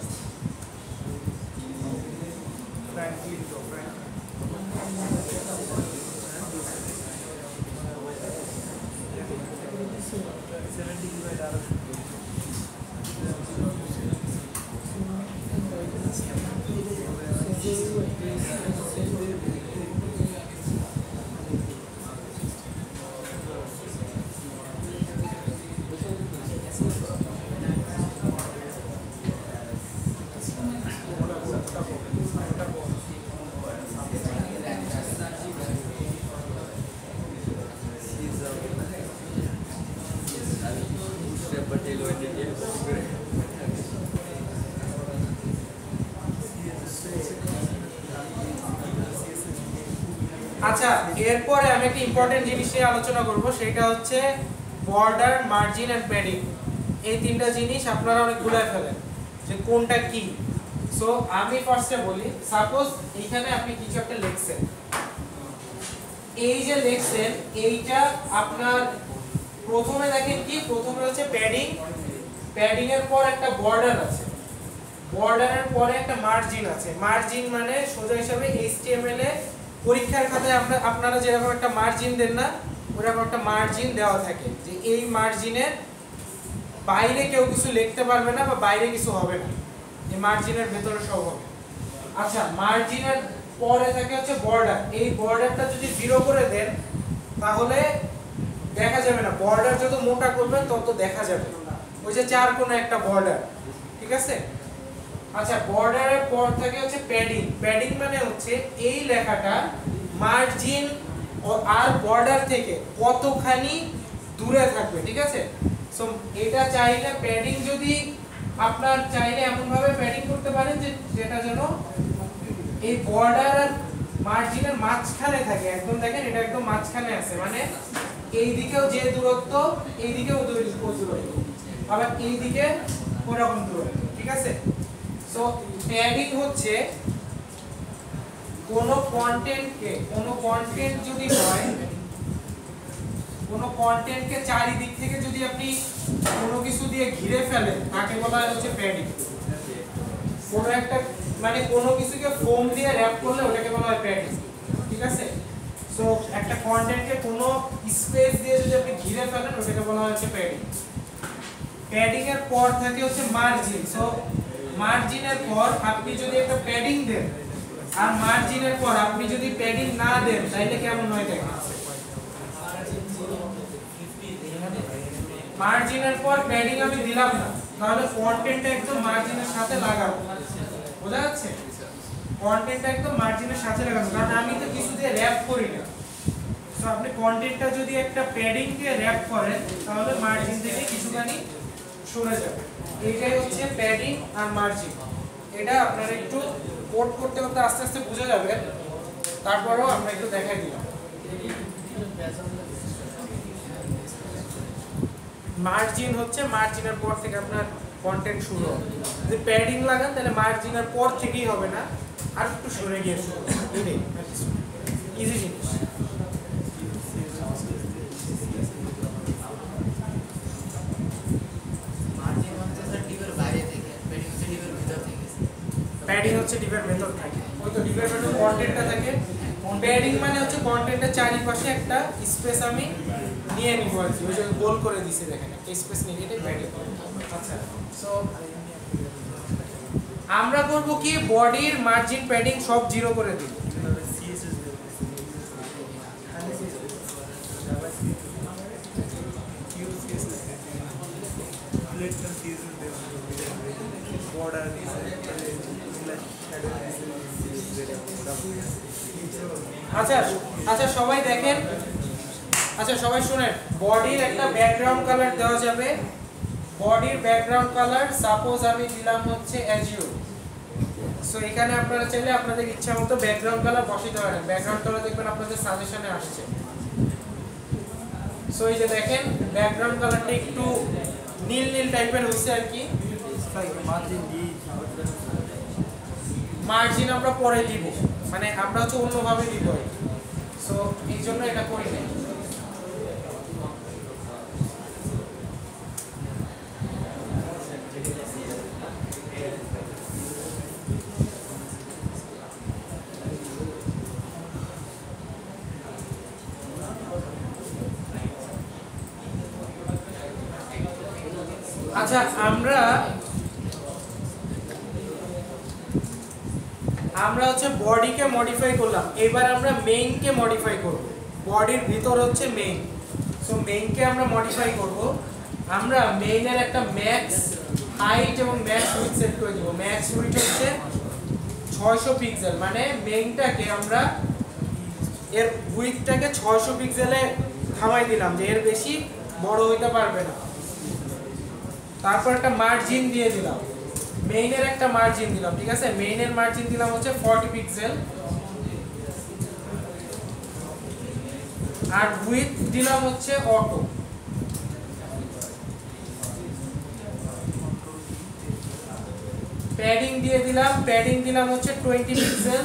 আচ্ছা, এরপরে আমি একটা ইম্পর্টেন্ট জিনিস নিয়ে আলোচনা করব, সেটা হচ্ছে বর্ডার, মার্জিন এন্ড প্যাডিং। এই তিনটা জিনিস আপনারা অনেক ভুলায় ফেলেন যে কোনটা কি। সো আমি ফার্স্টে বলি, সাপোজ এইখানে আপনি কিছু একটা লিখছেন, এই যে লিখছেন এইটা আপনার প্রথমে দেখেন কি, প্রথমে হচ্ছে প্যাডিং, প্যাডিং এর পর একটা বর্ডার আছে, বর্ডারের পরে একটা মার্জিন আছে। মার্জিন মানে সোজা হিসাবে এইচটিএমএল এ পরীক্ষার খাতায় আপনারা যেরকম একটা মার্জিন দেন না, ওরকম একটা মার্জিন দেওয়া থাকে যে এই মার্জিনের বাইরে কেউ কিছু লিখতে পারবে না বা বাইরে কিছু হবে না, এই মার্জিনের ভেতরে সব হবে। আচ্ছা, মার্জিনের পরে থাকে হচ্ছে বর্ডার। এই বর্ডারটা যদি 0 করে দেন তাহলে দেখা যাবে না, বর্ডার যত মোটা করবেন তত দেখা যাবে, ওই যে 4 কোণা একটা বর্ডার, ঠিক আছে। আচ্ছা, বর্ডারের পর থাকে হচ্ছে প্যাডিং। প্যাডিং মানে হচ্ছে এই লেখাটা মার্জিন আর বর্ডার থেকে কতখানি দূরে থাকবে, ঠিক আছে। সো এটা চাইলে প্যাডিং যদি আপনার চাইলে এমন ভাবে প্যাডিং করতে পারেন যে যেটা যেন এই বর্ডার আর মার্জিনের মাঝখানে থাকে। একদম দেখেন এটা একদম মাঝখানে আছে, মানে এই দিকেও যে দূরত্ব এই দিকেও দূরত্ব, আবার এই দিকে ওরকম দূরত্ব, ঠিক আছে। সো প্যাডিং হচ্ছে কোনো কন্টেন্ট যদি হয়, কোনো কন্টেন্টকে চারিদিক থেকে যদি আপনি কোনো কিছু দিয়ে ঘিরে ফেলেন তাকে বলা হয় হচ্ছে প্যাডিং। কোনো একটা মানে কোনো কিছুকে ফোম দিয়ে র‍্যাপ করলে ওটাকে বলা হয় প্যাডিং, ঠিক আছে। সো একটা কন্টেন্টকে কোনো স্পেস দিয়ে যদি আপনি ঘিরে ফেলেন ওটাকে বলা হয় হচ্ছে প্যাডিং। প্যাডিং এর পর থাকে হচ্ছে মার্জিন। সো মার্জিনের পর আপনি যদি একটা প্যাডিং দেন আর মার্জিনের পর আপনি যদি প্যাডিং না দেন তাহলে কেমন হয় দেখেন। মার্জিনের পর প্যাডিং আমি দিলাম না, তাহলে কন্টেন্টটা একদম মার্জিনের সাথে লাগাবো, বোঝা যাচ্ছে। কন্টেন্টটা একদম মার্জিনের সাথে লাগাবো, কারণ আমি তো কিছু দিয়ে র‍্যাপ করি না। সো আপনি কন্টেন্টটা যদি একটা প্যাডিং দিয়ে র‍্যাপ করেন তাহলে মার্জিন থেকে কিছুখানি সরে যাবে। এইটাই হচ্ছে প্যাডিং আর মার্জিন। এটা আপনারা একটু কোড করতে করতে আস্তে আস্তে বুঝে যাবে, তারপরেও আমরা একটু দেখাই দিলাম। মার্জিন হচ্ছে মার্জিনের পর থেকে আপনার কন্টেন্ট শুরু হবে। যদি প্যাডিং লাগান তাহলে মার্জিনের পর থেকেই হবে না, আর একটু সরে গিয়ে শুরু হবে। ইজি জিনিস। প্যাডিং হচ্ছে ডিপের ভেতর থাকে, ওই তো ডিপের ভেতর কন্টেন্টটা থাকে। প্যাডিং মানে হচ্ছে কন্টেন্টের চারিপাশে একটা স্পেস আমি নিয়ে নিব আর কি, ওই যে গোল করে দিছি দেখেন একটা স্পেস নিয়ে এটাই প্যাডিং। আচ্ছা, সো আমরা করব কি বডির মার্জিন প্যাডিং সব জিরো করে দিব। আচ্ছা আচ্ছা সবাই দেখেন, আচ্ছা সবাই শুনেন, বডির একটা ব্যাকগ্রাউন্ড কালার দেওয়া যাবে। বডির ব্যাকগ্রাউন্ড কালার সাপোজ আমি দিলাম হচ্ছে অ্যাজিউর। সো এখানে আপনারা চাইলে আপনাদের ইচ্ছা মতো ব্যাকগ্রাউন্ড কালার বসাতে পারেন। ব্যাকগ্রাউন্ড কালার দেখবেন আপনাদের সাজেশনে আসছে। সো এই যে দেখেন ব্যাকগ্রাউন্ড কালারটা একটু নীল নীল টাইপের হচ্ছে আর কি। মার্জিন আমরা পরে দিব, মানে আমরা হচ্ছে অন্যভাবে দিব। সো এই জন্য এটা করি না। আচ্ছা আমরা হচ্ছে বডিকে মডিফাই করলাম, এবার আমরা মেইনকে মডিফাই করব। বডির ভিতর হচ্ছে মেইন। সো মেইনকে আমরা মডিফাই করব। আমরা মেইনের একটা ম্যাক্স হাইট এবং ম্যাক্স উইডথ সেট করে দেব। ম্যাক্স উইডথ হচ্ছে 600 পিক্সেল, মানে মেইনটাকে আমরা এর উইডথটাকে 600 পিক্সেলে থামাই দিলাম যে এর বেশি বড় হইতে পারবে না। তারপর একটা মার্জিন দিয়ে দিলাম, মেইনের একটা মার্জিন দিলাম, ঠিক আছে। মেইনের মার্জিন দিলাম হচ্ছে 40 পিক্সেল, আর উইডথ দিলাম হচ্ছে অটো। প্যাডিং দিয়ে দিলাম, প্যাডিং দিলাম হচ্ছে 20 পিক্সেল,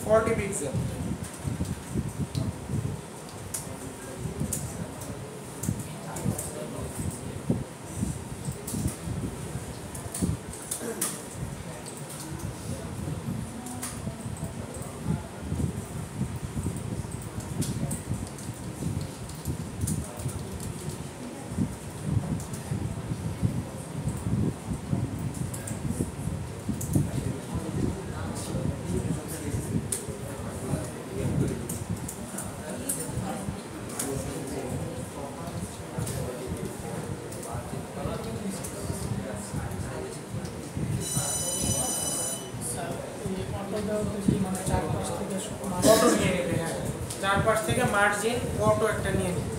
40 পিক্সেল। অটো নিয়ে নেবে, হ্যাঁ চারপাশ থেকে মার্জিন অটো একটা নিয়ে নেবে।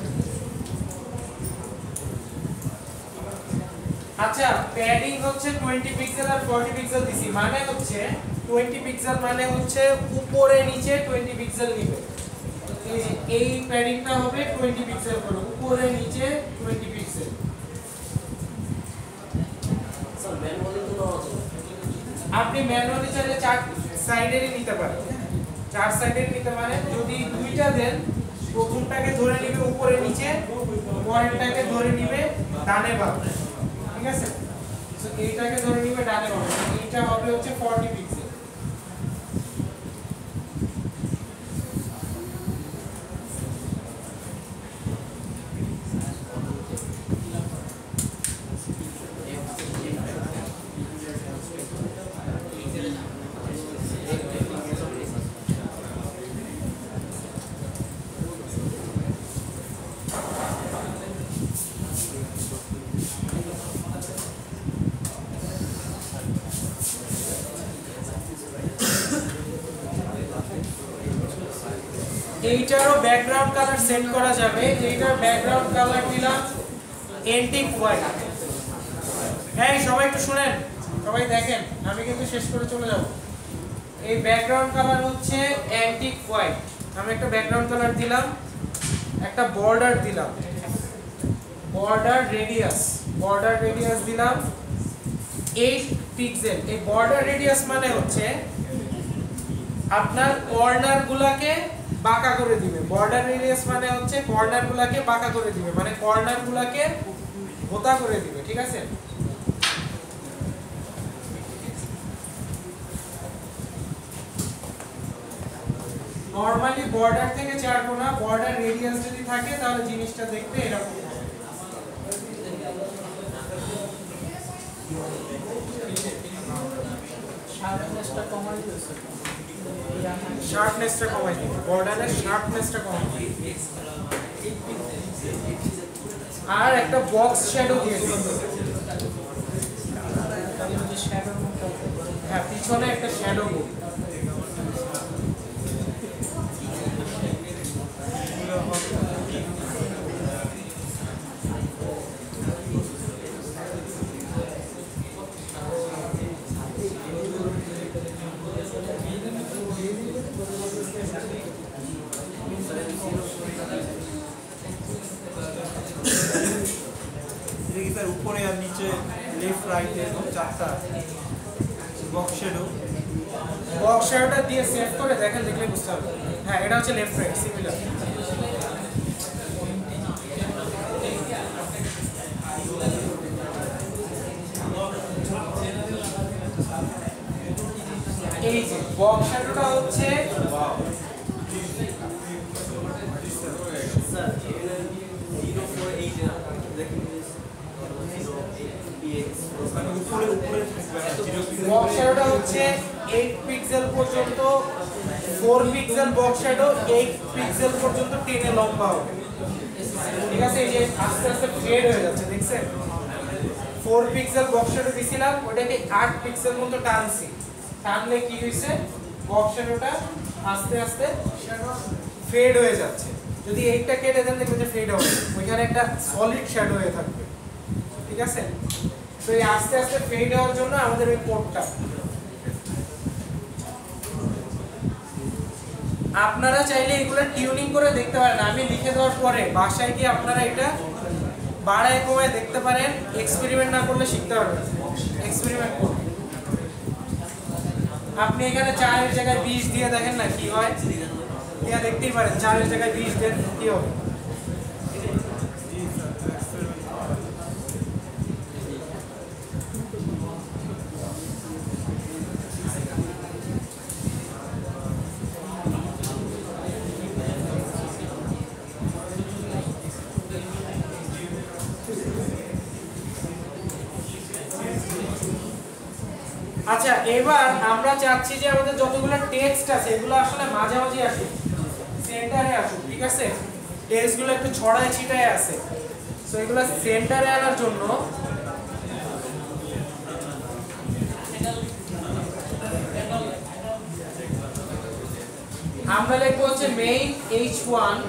আচ্ছা প্যাডিং হচ্ছে 20 পিক্সেল আর 40 পিক্সেল দিছি, মানে হচ্ছে 20 পিক্সেল মানে হচ্ছে উপরে নিচে 20 পিক্সেল নিবে। এই প্যাডিংটা হবে 20 পিক্সেল করে, উপরে নিচে 20 পিক্সেল। আপনি ম্যানুয়ালি চাইলে 4 সাইডেরই নিতে পারেন, 4 সাইডের নিতে পারেন। যদি দুইটা দেন, প্রথমটাকে ধরে নিবে উপরে নিচে, পরেরটাকে ধরে নিবে ডানে বামে, ঠিক আছে? সো এইটাকে ধরে নিবে ডানে বামে, এইটা হবে হচ্ছে 40 পিক্সেল। এইটারও ব্যাকগ্রাউন্ড কালার সেট করা যাবে। এইটার ব্যাকগ্রাউন্ড কালার দিলাম এন্টিক হোয়াইট। হ্যাঁ সবাই একটু শুনেন, সবাই দেখেন, আমি কিন্তু শেষ করে চলে যাব। এই ব্যাকগ্রাউন্ড কালার হচ্ছে অ্যান্টিক হোয়াইট। আমি একটা ব্যাকগ্রাউন্ড কালার দিলাম, একটা বর্ডার দিলাম, বর্ডার রেডিয়াস দিলাম 8 পিক্সেল। এই বর্ডার রেডিয়াস মানে হচ্ছে আপনার কর্নার গুলাকে বাঁকা করে দিবে। বর্ডার রেডিয়াস মানে হচ্ছে কর্নার গুলাকে বাঁকা করে দিবে, মানে কর্নার গুলাকে ভোতা করে দিবে, ঠিক আছে? নরমালি বর্ডার থেকে 4 কোণা, বর্ডার রেডিয়াস যদি থাকে তাহলে জিনিসটা দেখতে এরকম হবে। শার্পনেসটা কমাই দিয়েছে, শার্পনেসটা কমাই দিবে, বর্ডারের শার্পনেসটা কমাই দিবে। আর একটা বক্স শ্যাডো দিয়ে দিবে। হ্যাঁ পিছনে একটা শ্যাডো দিবে। উপরে আর নিচে লেফট রাইট এরকম 4টা বক্স শ্যাডোটা দিয়ে সেভ করে দেখেন, দেখলে বুঝতে হবে। হ্যাঁ এটা হচ্ছে লেফট রাইট সিমিলার। এই যে বক্স শ্যাডোটা হচ্ছে বক্স শ্যাডোটা হচ্ছে 8 পিক্সেল পর্যন্ত, 4 পিক্সেল বক্স শ্যাডো 8 পিক্সেল পর্যন্ত টেনে লম্বা হবে, ঠিক আছে? এই যে আস্তে আস্তে ফেড হয়ে যাচ্ছে, দেখছেন? 4 পিক্সেল বক্স শ্যাডো দিছিলাম, ওটাকে 8 পিক্সেল মতো টানছি, টানলে কি হইছে? বক্স শ্যাডোটা আস্তে আস্তে ফেড হয়ে যাচ্ছে। যদি এইটা কেটে দেন দেখবেন যে ফেড হবে, ওইখানে একটা সলিড শ্যাডো হয়ে থাকবে, ঠিক আছে? তো এই আস্তে আস্তে ফেড হওয়ার জন্য আমাদের ওই কোডটা। আপনারা চাইলে এগুলো টিউনিং করে দেখতে পারেন, আমি লিখে দেওয়ার পরে বাসায় গিয়ে আপনারা এটা বাড়ায় কমায় দেখতে পারেন। এক্সপেরিমেন্ট না করলে শিখতে পারবেন, এক্সপেরিমেন্ট করুন। আপনি এখানে 4 এর জায়গায় 20 দিয়ে দেখেন না কি হয়, এটা দেখতেই পারেন। 4 এর জায়গায় 20 দেন কি হবে। আচ্ছা এবার আমরা চাচ্ছি যে আমাদের যতগুলো টেক্সট আছে এগুলো আসলে মাঝামাঝি আসুক, সেন্টারে আসুক, ঠিক আছে? টেক্সটগুলো একটু ছড়ায় ছিটায় আছে, সো এগুলো সেন্টারে আনার জন্য আমরা লিখবো হচ্ছে মেইন h1 /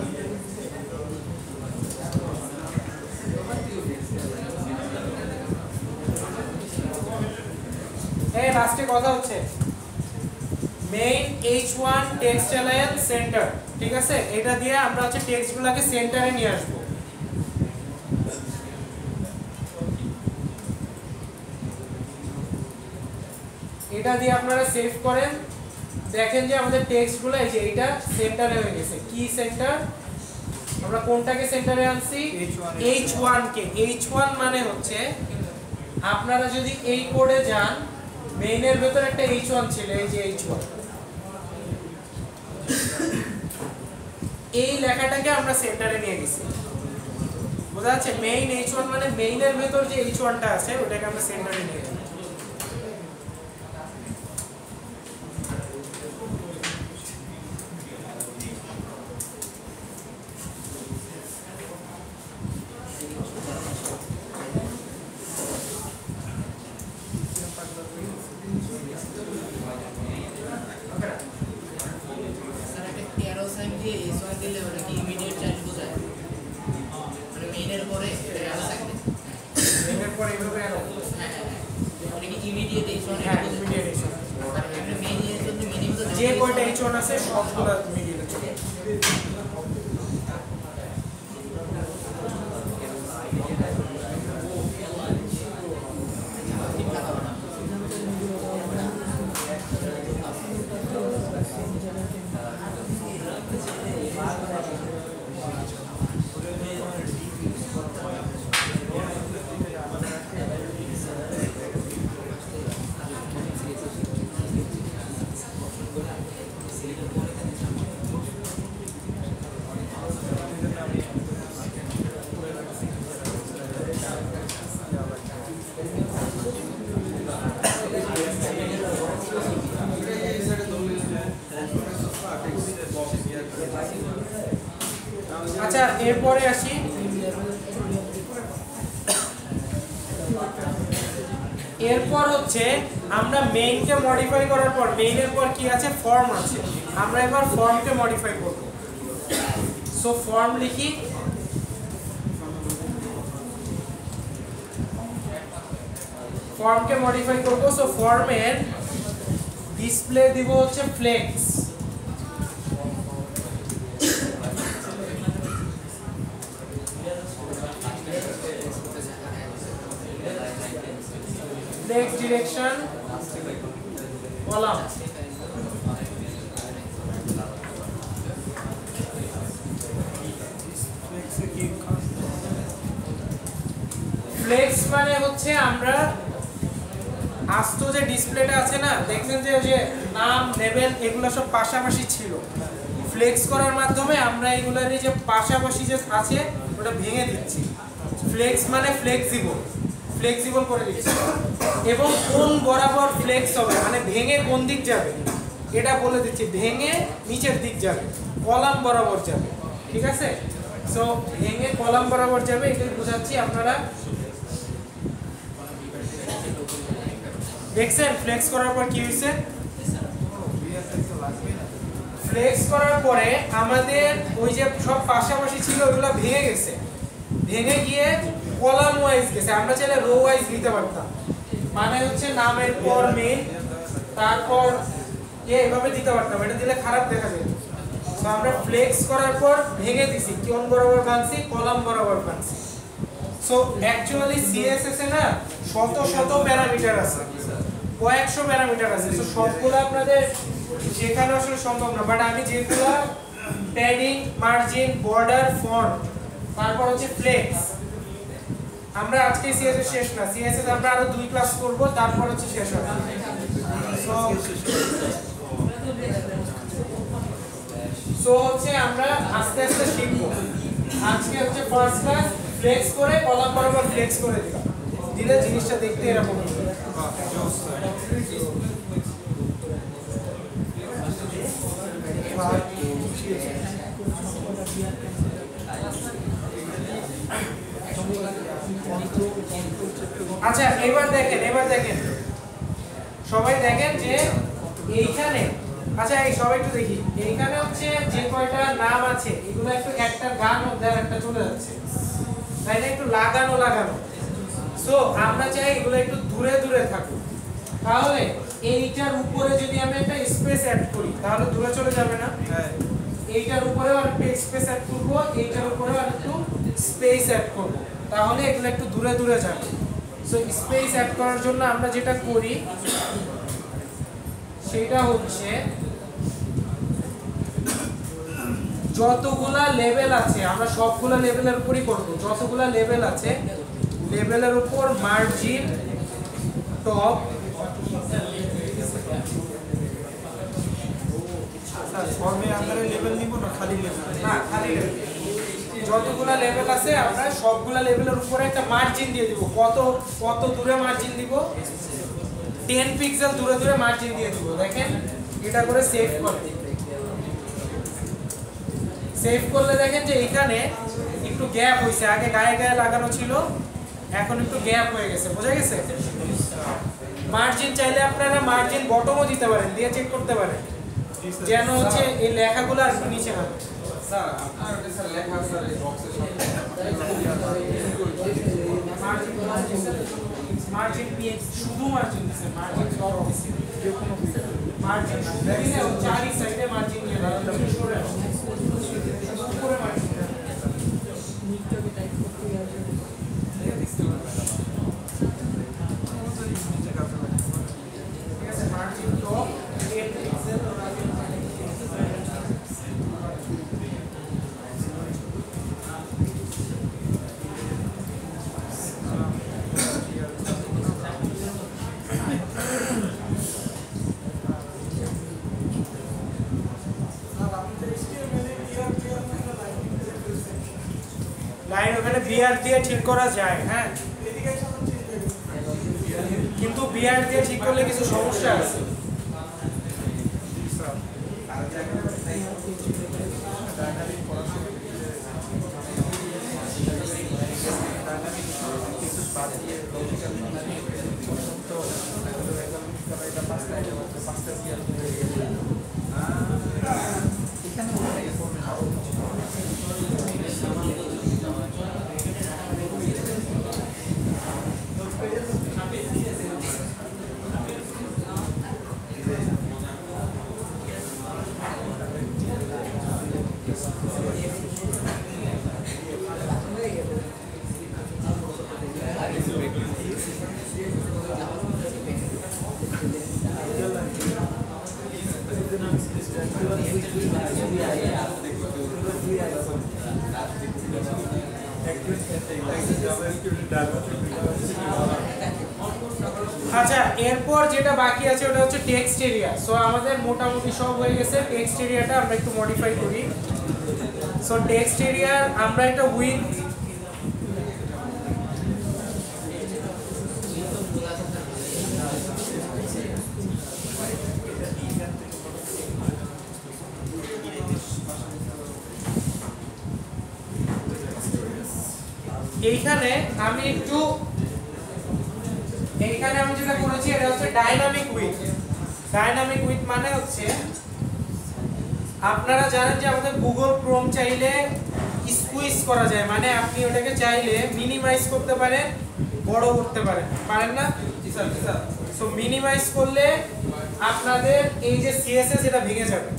লাস্টে কথা হচ্ছে main H1 text alliance centre, ঠিক আছে? এটা দিয়ে আমরা হচ্ছে টেক্সটগুলোকে সেন্টারে নিয়ে আসব। এটা দিয়ে আপনারা সেভ করেন, দেখেন যে আমাদের টেক্সটগুলো এই যে এটা সেন্টারে হয়ে গেছে। কি সেন্টার? আমরা কোনটাকে সেন্টারে আনছি? H1 কে। H1 মানে হচ্ছে আপনারা যদি এই কোডে যান, মেইনের ভেতর একটা H1 ছিল, এই যে H1, এই লেখাটাকে আমরা সেন্টারে নিয়ে গেছি। বোঝা যাচ্ছে? মেইন H1 মানে মেইনের ভেতর যে H1টা আছে ওটাকে আমরা সেন্টারে নিয়ে গেছি। মেইনের পর এইভাবে arrow। হ্যাঁ, immediate H1। যে কয়টা H1 আছে সবগুলো immediate চলে আসবে। আচ্ছা, এরপরে আসি এরপর হচ্ছে আমরা মেইনকে মডিফাই করার পর মেইনের পর কি আছে? ফর্ম আছে। আমরা এবার ফর্মকে মডিফাই করব। সো ফর্ম লিখি, ফর্মকে মডিফাই করব। সো ফর্মের ডিসপ্লে দিব হচ্ছে flex. Flex direction column. Flex মানে হচ্ছে আমরা আস্ত যে ডিসপ্লেটা আছে না, দেখবেন যে যে নাম লেভেল এগুলো সব পাশাপাশি ছিল। ফ্লেক্স করার মাধ্যমে আমরা এগুলোর যে পাশাপাশি যে আছে ওটা ভেঙে দিচ্ছি। ফ্লেক্স মানে ফ্লেক্সিবল, ফ্লেক্সিবল করে দিচ্ছি। এবং কোন বরাবর ফ্লেক্স হবে মানে ভেঙে কোন দিক যাবে এটা বলে দিচ্ছি। ভেঙে নিচের দিক যাবে, কলাম বরাবর যাবে, ঠিক আছে? সো ভেঙে কলাম বরাবর যাবে, এটাই বোঝাচ্ছি। আপনারা দেখছেন ফ্লেক্স করার পর কি হয়েছে? ফ্লেক্স করার পরে আমাদের ওই যে সব পাশাপাশি ছিল ওইগুলো ভেঙে গেছে, ভেঙে গিয়ে কলাম ওয়াইজ গেছে। আমরা চাইলে রো ওয়াইজ নিতে পারতাম, মানে হচ্ছে নামের পর মেইন, তারপর এইভাবে দিতে পারতাম। এটা দিলে খারাপ দেখা যেত। তো আমরা ফ্লেক্স করার পর ভেঙে দিছি, কোন বরাবর ভাঙছি? কলাম বরাবর ভাঙছি। সো অ্যাকচুয়ালি সিএসএস এ না শত শত প্যারামিটার আছে, কয়েকশো প্যারামিটার আছে। তো সবগুলো আপনাদের শেখানো আসলে সম্ভব না, বাট আমি যেগুলো প্যাডিং, মার্জিন, বর্ডার, ফন্ট, তারপর হচ্ছে ফ্লেক্স, আমরা আজকে সিএসএস শেষ না, সিএসএস আমরা আরো 2 ক্লাস করব, তারপর হচ্ছে শেষ হবে। সো হচ্ছে আমরা আস্তে আস্তে শিখব। আজকে হচ্ছে ফার্স্ট ক্লাস, ফ্লেক্স করে কলাম বরাবর ফ্লেক্স করে দিলাম, দিলে জিনিসটা দেখতে এরকম হবে। আচ্ছা, এবার দেখেন সবাই দেখেন যে এইখানে, আচ্ছা এই সবাই একটু দেখি, এইখানে হচ্ছে যে কয়টা নাম আছে এগুলো একটু একটা গান ওদের একটা চলে যাচ্ছে, তাই না? একটু লাগানো। সো আমরা চাই এগুলো একটু দূরে দূরে থাকুক, তাহলে এইটার উপরে যদি আমি একটা স্পেস অ্যাড করি তাহলে দূরে চলে যাবে না? হ্যাঁ এইটার উপরেও আরেকটু স্পেস অ্যাড করব, এইটার উপরেও আরেকটু স্পেস অ্যাড করব, তাহলে এগুলো একটু দূরে দূরে যাবে। সো স্পেস অ্যাড করার জন্য আমরা যেটা করি সেটা হচ্ছে যতগুলা লেভেল আছে আমরা সবগুলা লেভেলের উপরই করব। যতগুলা লেভেল আছে লেভেলের উপর মার্জিন টপ ফর্মে আকারে লেভেল নিব না খালি লেভেল? না খালি লেভেল। যতগুলা লেভেল আছে আমরা সবগুলা লেভেলের উপরে একটা মার্জিন দিয়ে দিব। কত দূরে মার্জিন দিব? 10 পিক্সেল দূরে দূরে মার্জিন দিয়ে দিব। দেখেন এটা করে সেভ করে দিই। সেভ করলে দেখেন যে এখানে একটু গ্যাপ হইছে, আগে গায়ে গায়ে লাগানো ছিল এখন একটু গ্যাপ হয়ে গেছে, বোঝা গেছে? মার্জিন চাইলে আপনারা মার্জিন বটমও দিতে পারেন, দিয়ে চেক করতে পারেন যেন হচ্ছে এই লেখাগুলো আর একটু নিচে হবে। স্যার আপনার ওটা স্যার লেখা স্যার এই বক্সের সাথে মার্জিন পিএক্স শুধু মার্জিন দিছে, মার্জিন সব দিছে, যে কোনো মার্জিন দিলে চারি সাইডে মার্জিন নিয়ে রাখতে হবে, সরে আসবে উপরে মার্জিন নিচে টাইপ করতে হবে। ঠিক আছে, মার্জিন টপ 8 পিক্সেল লাইন ওখানে বিআর দিয়ে ঠিক করা যায়, হ্যাঁ, কিন্তু বিআর দিয়ে ঠিক করলে কিছু সমস্যা আছে। আচ্ছা, এরপর যেটা বাকি আছে ওটা হচ্ছে টেক্সট এরিয়া। সো আমাদের মোটামুটি সব হয়ে গেছে। টেক্সট এরিয়াটা আমরা একটু মডিফাই করি। সো টেক্সট এরিয়ার আমরা একটা উইথ এইখানে আমি যেটা করেছি এটা হচ্ছে ডাইনামিক উইথ। ডাইনামিক উইথ মানে হচ্ছে আপনারা জানেন যে আমাদের গুগল ক্রোম চাইলে স্কুইজ করা যায়, মানে আপনি ওটাকে চাইলে মিনিমাইজ করতে পারেন, বড় করতে পারেন না? জি স্যার জি স্যার। সো মিনিমাইজ করলে আপনাদের এই যে সিএসএস এটা ভেঙে যাবে।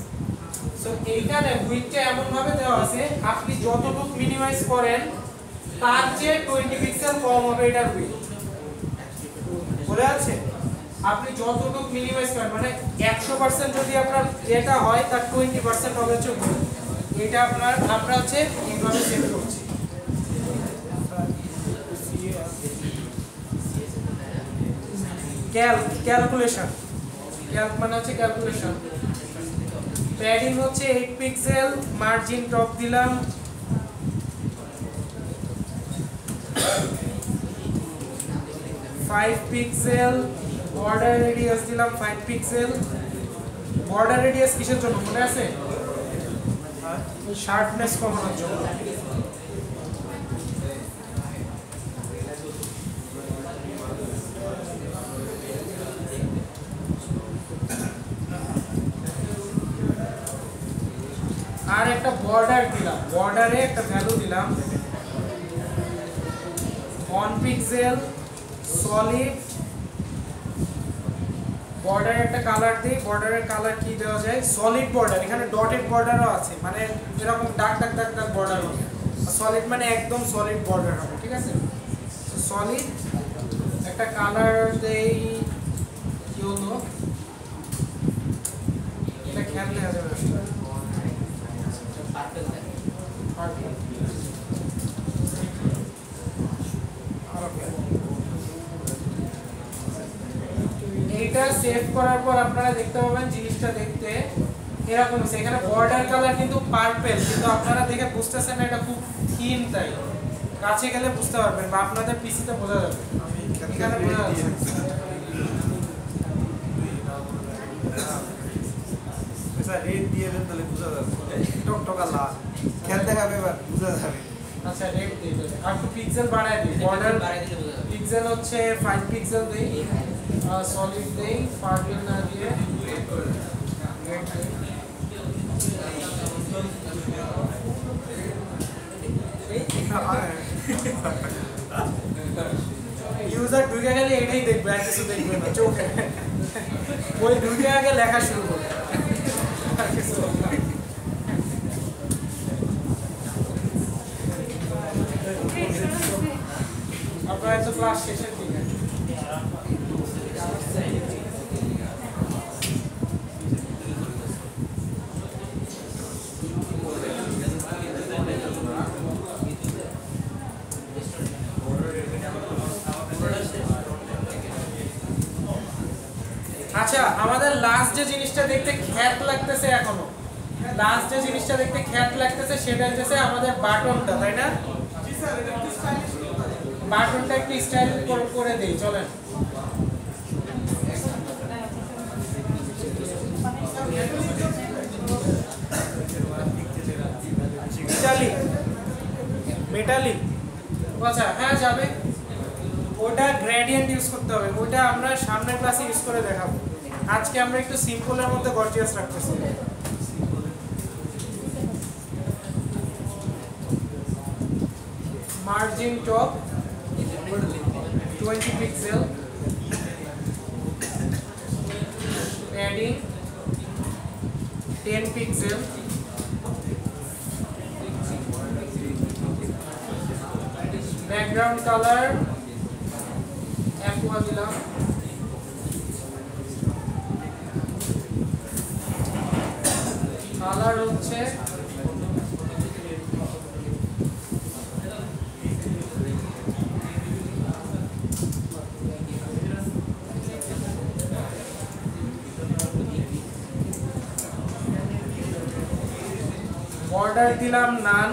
সো এইখানে উইথটা এমন ভাবে দেওয়া আছে আপনি যতটুকু মিনিমাইজ করেন তার চেয়ে 20 পিক্সেল কম হবে এটার উইথ। বলে আছে আপনি যতটুকু মিনিমাইজ করেন মানে 100% যদি আপনার এটা হয় তার 20% হবে হচ্ছে উইথ। এটা আমরা হচ্ছে এইভাবে সেট করছি। ক্যালকুলেশন মানে হচ্ছে ক্যালকুলেশন। প্যাডিং হচ্ছে 8 পিক্সেল, মার্জিন টপ দিলাম 5 পিক্সেল, বর্ডার রেডিয়াস দিলাম 5 পিক্সেল। বর্ডার রেডিয়াস কিসের জন্য মনে আছে? শার্পনেস কমানোর জন্য। আর একটা বর্ডার দিলাম, বর্ডারে একটা ভ্যালু দিলাম 1 পিক্সেল সলিড বর্ডারে একটা কালার দিই, বর্ডারের কালার কি দেওয়া যায়, সলিড বর্ডার, এখানে ডটেড বর্ডারও আছে, মানে এরকম দাগ দাগ দাগ দাগ বর্ডার হবে, সলিড মানে একদম সলিড বর্ডার হবে, ঠিক আছে। সলিড একটা কালার দেই, কি হলো এটা খেয়াল দেখা যাবে এইটা সেভ করার পর আপনারা দেখতে পাবেন জিনিসটা দেখতে এরকম। সেখানে বর্ডার কালার কিন্তু পার্পল, কিন্তু আপনারা দেখে বুঝতেছেন না এটা খুব থিন, তাই কাছে গেলে বুঝতে পারবেন বা আপনাদের পিসিতে বোঝা যাবে। এখানে বোঝা যাচ্ছে রেড দিয়ে দেন তাহলে বোঝা যাবে, টকটকা লাল খেয়াল দেখাবে এবার বোঝা যাবে। আচ্ছা রেড দিয়ে দেবে, আর একটু পিক্সেল বাড়ায় দিই, বর্ডার বাড়াই দিলে বোঝা যাবে। পিক্সেল হচ্ছে 5 পিক্সেল দেই, সলিড দেই, পার্পল না দিয়ে রেড দেই। ইউজার ঢুকে গেলে এটাই দেখবে, আর কিছু দেখবে না চোখে, ওই ঢুকে আগে লেখা শুরু করবে। আপনার তো ক্লাস শেষের দিকে আচ্ছা, আমাদের লাস্ট যে জিনিসটা দেখতে খ্যাত লাগতেছে, এখনো লাস্ট যে জিনিসটা দেখতে খ্যাত লাগতেছে সেটা হচ্ছে আমাদের বাটনটা, তাই না? বাটনটা একটু স্টাইল করে দেই, চলেন। মেটালিক, মেটালিক, আচ্ছা হ্যাঁ যাবে। ওটা গ্রেডিয়েন্ট ইউজ করতে হবে, ওটা আমরা সামনের ক্লাসে ইউজ করে দেখাবো। আজকে আমরা একটু সিম্পলের মধ্যে গর্জিয়াস রাখতেছি। Margin top 20 pixel, padding 10 pixel, background colour Aqua দিলাম, কালার হচ্ছে বর্ডার দিলাম নান,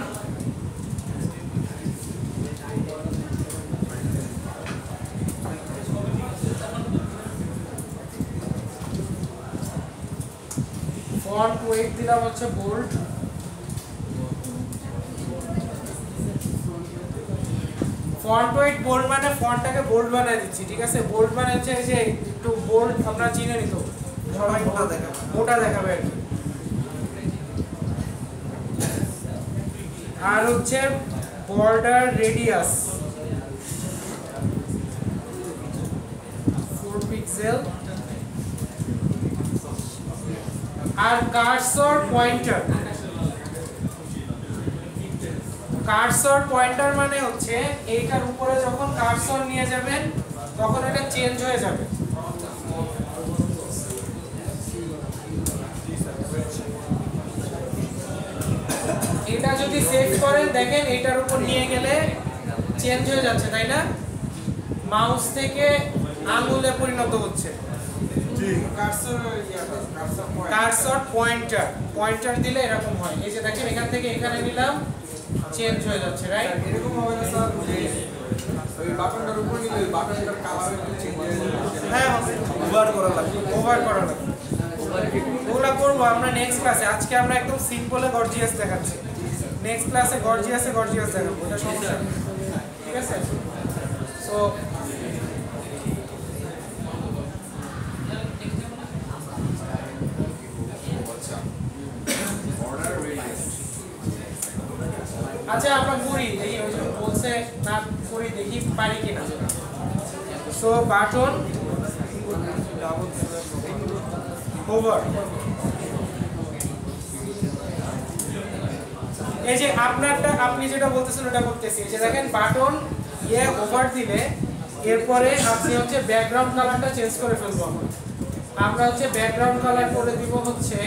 ফন্ট ওয়েট দিলাম হচ্ছে বোল্ড, ফন্ট ওয়েট বোল্ড মানে ফন্টটাকে বোল্ড বানায় দিচ্ছি, ঠিক আছে। বোল্ড মানে হচ্ছে এই যে একটু বোল্ড আপনারা চিনে নিত, সবাই মোটা দেখাবে আর কি। আর হচ্ছে বর্ডার রেডিয়াস 4 পিক্সেল, আর কার্সর পয়েন্টার, কার্সর পয়েন্টার মানে হচ্ছে এইটার উপরে যখন কার্সর নিয়ে যাবেন তখন এটা চেঞ্জ হয়ে যাবে। এটা যদি সেভ করেন দেখেন এইটার উপর নিয়ে গেলে চেঞ্জ হয়ে যাচ্ছে, তাই না? মাউস থেকে আঙ্গুলে পরিণত হচ্ছে। কার্সর পয়েন্টার, পয়েন্টার দিলে এরকম হয়, এই যে দেখেন এখান থেকে এখানে নিলাম চেঞ্জ হয়ে যাচ্ছে, রাইট? এরকম হবে না স্যার, ওই বাটনটার উপর নিলে ওই বাটনটার কালার একটু চেঞ্জ হয়ে যাবে। হ্যাঁ হবে, ওভার করা লাগবে, ওভার করা লাগবে, ওগুলো করবো আমরা নেক্সট ক্লাসে। আজকে আমরা একদম সিম্পলে গর্জিয়াস দেখাচ্ছি, নেক্সট ক্লাসে গর্জিয়াসে গর্জিয়াস দেখাবো, ওটা সমস্যা নেই, ঠিক আছে? সো আচ্ছা আমরা করি দেখি, ওই যে বলছে না করি দেখি পারি কিনা। So button over. এই যে আপনারটা আপনি যেটা বলতেছেন ওটা করতেছি। এই যে দেখেন বাটন ওভার দিলে এরপরে আপনি হচ্ছে ব্যাকগ্রাউন্ড কালারটা চেঞ্জ করে ফেলবো। আমরা হচ্ছে ব্যাকগ্রাউন্ড কালার করে দিব হচ্ছে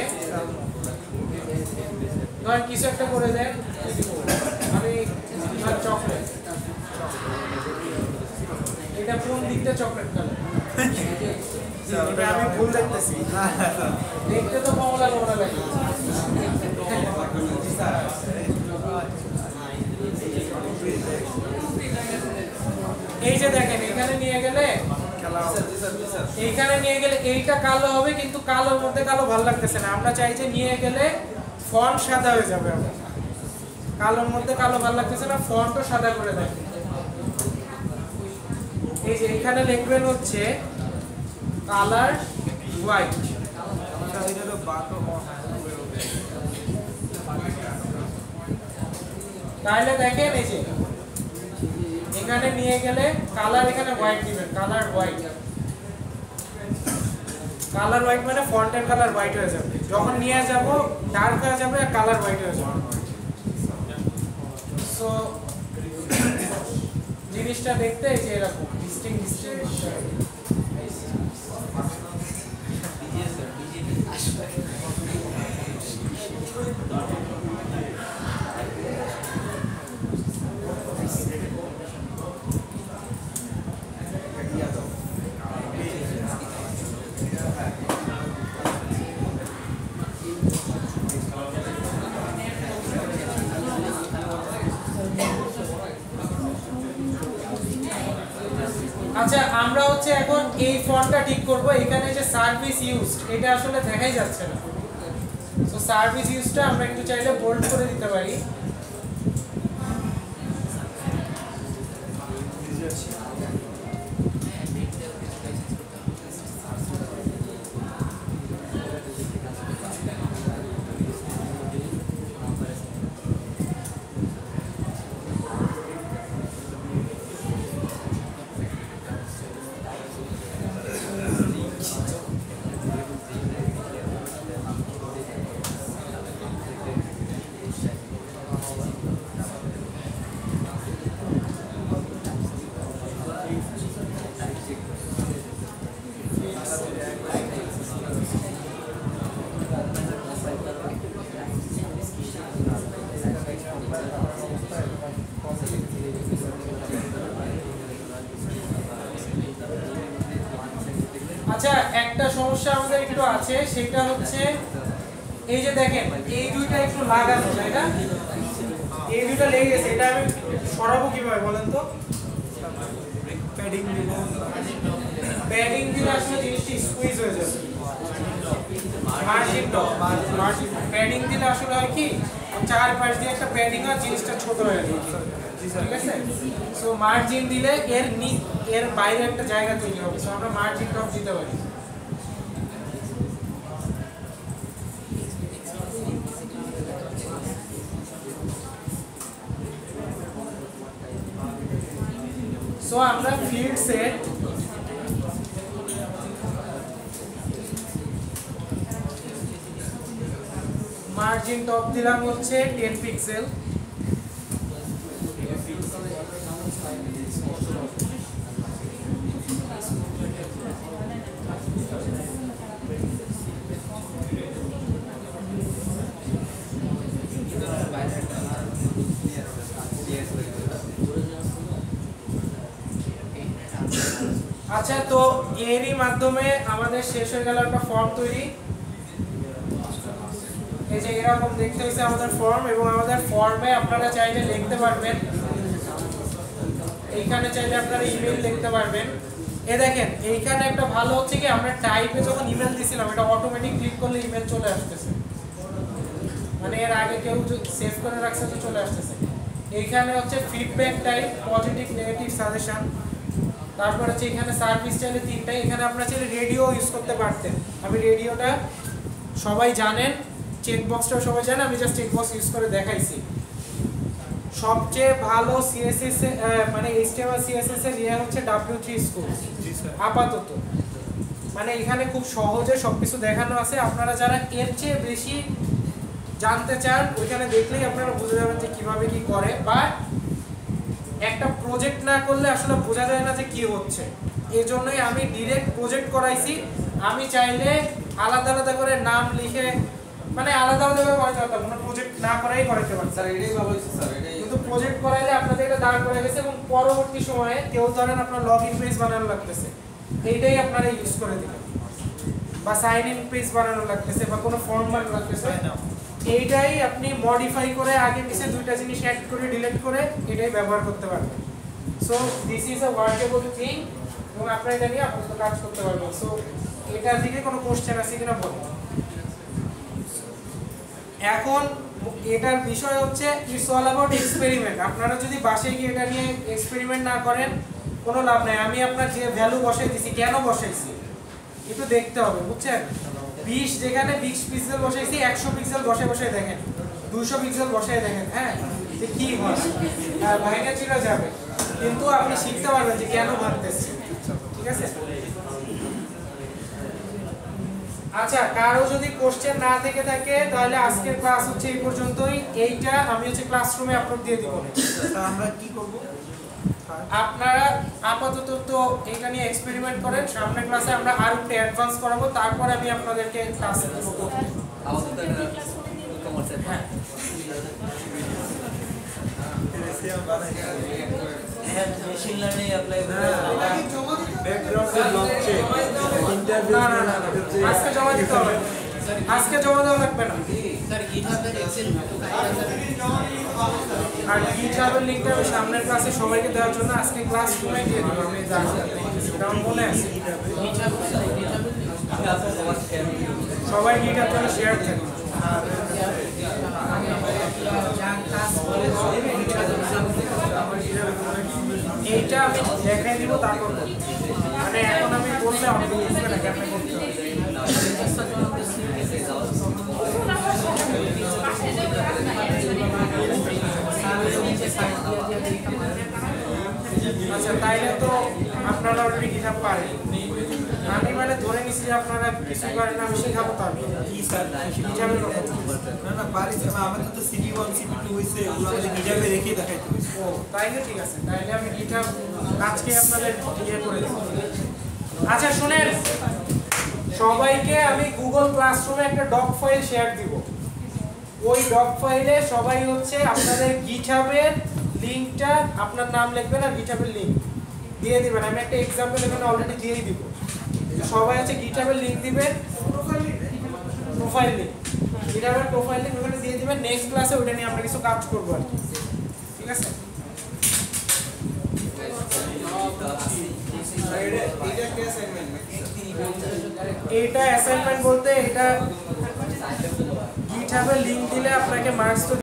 ধরেন কিছু একটা করে দেন, আমি চকলেট, এটা কোন দিকটা চকলেট কালার? এটা আমি ভুল দেখতেছি, দেখতে তো কমলা কমলা লাগে। এই যে দেখেন এখানে নিয়ে গেলে এইটা কালো হবে, কিন্তু কালোর মধ্যে কালো ভালো লাগতেছে না। আমরা চাই যে নিয়ে গেলে ফন্ট সাদা হয়ে যাবে। আমরা কালোর মধ্যে কালো ভালো লাগতেছে না, ফন্টও সাদা করে দেয়। এই যে এখানে লিখবেন হচ্ছে কালার হোয়াইট। তাহলে দেখেন এই যে এখানে নিয়ে গেলে কালার এখানে হোয়াইট দিবেন, কালার হোয়াইট। কালার হোয়াইট মানে ফন্টের কালার হোয়াইট হয়ে যাবে। যখন নিয়ে যাব ডার্ক হয়ে যাবে আর কালার হোয়াইট হয়ে যাবে। সো জিনিসটা দেখতে এই যে এরকম ডিস্টিংক্ট আচ্ছা, আমরা হচ্ছে এখন এই ফন্টটা ঠিক করব। এখানে যে সার্ভিস ইউজড এটা আসলে দেখাই যাচ্ছে না। সো সার্ভিস ইউজডটা আমরা একটু চাইলে বোল্ড করে দিতে পারি। আচ্ছা, একটা সমস্যা আমাদের একটু আছে, সেটা হচ্ছে এই যে দেখেন এই দুইটা একটু লাগানো, তাই না? এই দুইটা লেগে গেছে, এটা আমি সরাবো কিভাবে বলেন তো? প্যাডিং দিব, প্যাডিং দিলে আসলে জিনিসটা স্কুইজ হয়ে যাবে। মার্জিন প্যাডিং দিলে আসলে হয় কি চারপাশ দিয়ে একটা প্যাডিং আর জিনিসটা ছোট হয়ে যায়, ঠিক আছে? সো মার্জিন দিলে এর বাইরে একটা জায়গা তৈরি হবে। সো আমরা মার্জিন ড্রপ দিতে পারি। সো আমরা ফিল্ড সেট মার্জিন টপ দিলাম হচ্ছে 10 পিক্সেল। আচ্ছা, তো এরই মাধ্যমে আমাদের শেষ হয়ে গেল একটা ফর্ম তৈরি। এই যে এরকম দেখতে হয়েছে আমাদের ফর্ম, এবং আমাদের ফর্মে আপনারা চাইলে লিখতে পারবেন, এইখানে চাইলে আপনারা ইমেল লিখতে পারবেন। এ দেখেন এইখানে একটা ভালো হচ্ছে কি আমরা টাইপে যখন ইমেল দিছিলাম এটা অটোমেটিক ক্লিক করলে ইমেল চলে আসতেছে, মানে এর আগে কেউ সেভ করে রাখছে তো চলে আসতেছে। এইখানে হচ্ছে feedback type, positive negative suggestion, তারপর হচ্ছে এখানে সার্ভিস চাইলে তিনটাই। এখানে আপনারা চাইলে রেডিও ইউজ করতে পারতেন, আমি রেডিওটা সবাই জানেন, চেকবক্সটাও সবাই জানেন, আমি জাস্ট চেকবক্স ইউজ করে দেখাইছি। সবচেয়ে ভালো সিএসএস মানে HTML CSS এর ইয়ে হচ্ছে W3 Schools আপাতত, মানে এখানে খুব সহজে সবকিছু দেখানো আছে। আপনারা যারা এর চেয়ে বেশি জানতে চান ওইখানে দেখলেই আপনারা বুঝে যাবেন যে কিভাবে কি করে। বা একটা প্রজেক্ট না করলে আসলে বোঝা যায় না যে কি হচ্ছে, এই জন্যই আমি ডিরেক্ট প্রজেক্ট করাইছি। আমি চাইলে আলাদা আলাদা করে নাম লিখে মানে আলাদা আলাদা করে করাতে পারতাম, কোনো প্রজেক্ট না করাই করাতে পারতাম স্যার এটাই ভালো হয়েছে স্যার, এটাই কিন্তু প্রজেক্ট করাইলে আপনাদের এটা দাঁড় করে গেছে এবং পরবর্তী সময়ে কেউ ধরেন আপনার লগ ইন পেজ বানানো লাগতেছে, এইটাই আপনারা ইউজ করে দিবেন। বা সাইন ইন পেজ বানানো লাগতেছে বা কোনো ফর্ম বানানো লাগতেছে, এইটাই আপনি মডিফাই করে আগে পিছে দুইটা জিনিস অ্যাড করে ডিলিট করে এটাই ব্যবহার করতে পারবেন। So this is a workable thing এবং আপনারা এটা নিয়ে আপাতত কাজ করতে পারবেন। সো এটার দিকে কোনো কোশ্চেন আছে কিনা বলুন। এখন এটার বিষয় হচ্ছে ইটস অল অ্যাবাউট এক্সপেরিমেন্ট। আপনারা যদি বাসায় গিয়ে এটা নিয়ে এক্সপেরিমেন্ট না করেন কোনো লাভ নাই। আমি আপনার যে ভ্যালু বসাই দিছি, কেন বসাইছি একটু দেখতে হবে, বুঝছেন? 20 যেখানে 20 পিক্সেল বসাইছি 100 পিক্সেল বসে দেখেন, 200 পিক্সেল বসায় দেখেন, হ্যাঁ যে কি হয়, ভাইটা চিরা যাবে, কিন্তু আপনি শিখতে পারবেন যে কেন ভাবতেছি। ঠিক আছে? আচ্ছা, কারো যদি কোশ্চেন না থেকে থাকে তাহলে আজকের ক্লাস হচ্ছে এই পর্যন্তই। এইটা আমি হচ্ছে ক্লাসরুমে আপলোড দিয়ে দিব। আমরা কি করব? আপনারা আপাতত তো এটা নিয়ে এক্সপেরিমেন্ট করেন, সামনের ক্লাসে আমরা আরো একটু অ্যাডভান্স করাবো, তারপরে আমি আপনাদেরকে ক্লাস দেব করতে। হ্যাঁ মেশিন লার্নিং অ্যাপ্লাই করে ব্যাকগ্রাউন্ডে লক চেক ইন্টারভিউ না না না না, আজকে জমা দিতে হবে, আজকে জমা দেওয়া লাগবে না। স্যার গিটহাবের এক্সেল আর গিটহাবের লিংকটা আমি সামনের ক্লাসে সবাইকে দেওয়ার জন্য আজকে ক্লাস রুমে দিয়ে দেব। আমি জানি এটা আমার মনে আছে, সবাই গিটহাব জন্য শেয়ার থাকবে। এইটা আমি দেখাই দিব তারপর করব। মানে এখন আমি বললে অনেকে বুঝবে না কেমন করতে হবে। আচ্ছা, তাইলে তো আপনারা অলরেডি গিটহাব পারেন। আমি মানে ধরে নিছি যে আপনারা কিছু করেন, আমি শেখাবো তো। আমি কি স্যার গিটহাবের কথা না না পারি স্যার, আমাদের তো সিটি1 সিটি2 হইছে, ওগুলো আমাদের হিসাবে রেখে দেখাইতে হইছে। ও তাইলে ঠিক আছে, তাইলে আমি গিটহাব আজকে আপনাদের ইয়ে করে দেব। আচ্ছা শুনেন, সবাইকে আমি গুগল ক্লাসরুমে একটা ডক ফাইল শেয়ার দিব। ওই ডক ফাইলে সবাই হচ্ছে আপনাদের গিটহাবের লিংকটা, আপনার নাম লিখবেন আর গিটহাবের লিংক দিয়ে দিবেন। আমি একটা এক্সাম্পল এখানে অলরেডি দিয়েই দিব। সবাই হচ্ছে গিটহাবের লিংক দিবেন, প্রোফাইল লিংক, গিটহাবের প্রোফাইল লিংক ওখানে দিয়ে দিবেন। নেক্সট ক্লাসে ওটা নিয়ে আমরা কিছু কাজ করবো আর কি। ঠিক আছে? এইটা অ্যাসাইনমেন্ট বলতে এটা গিটহাবের লিংক দিলে আপনাকে মার্কস তো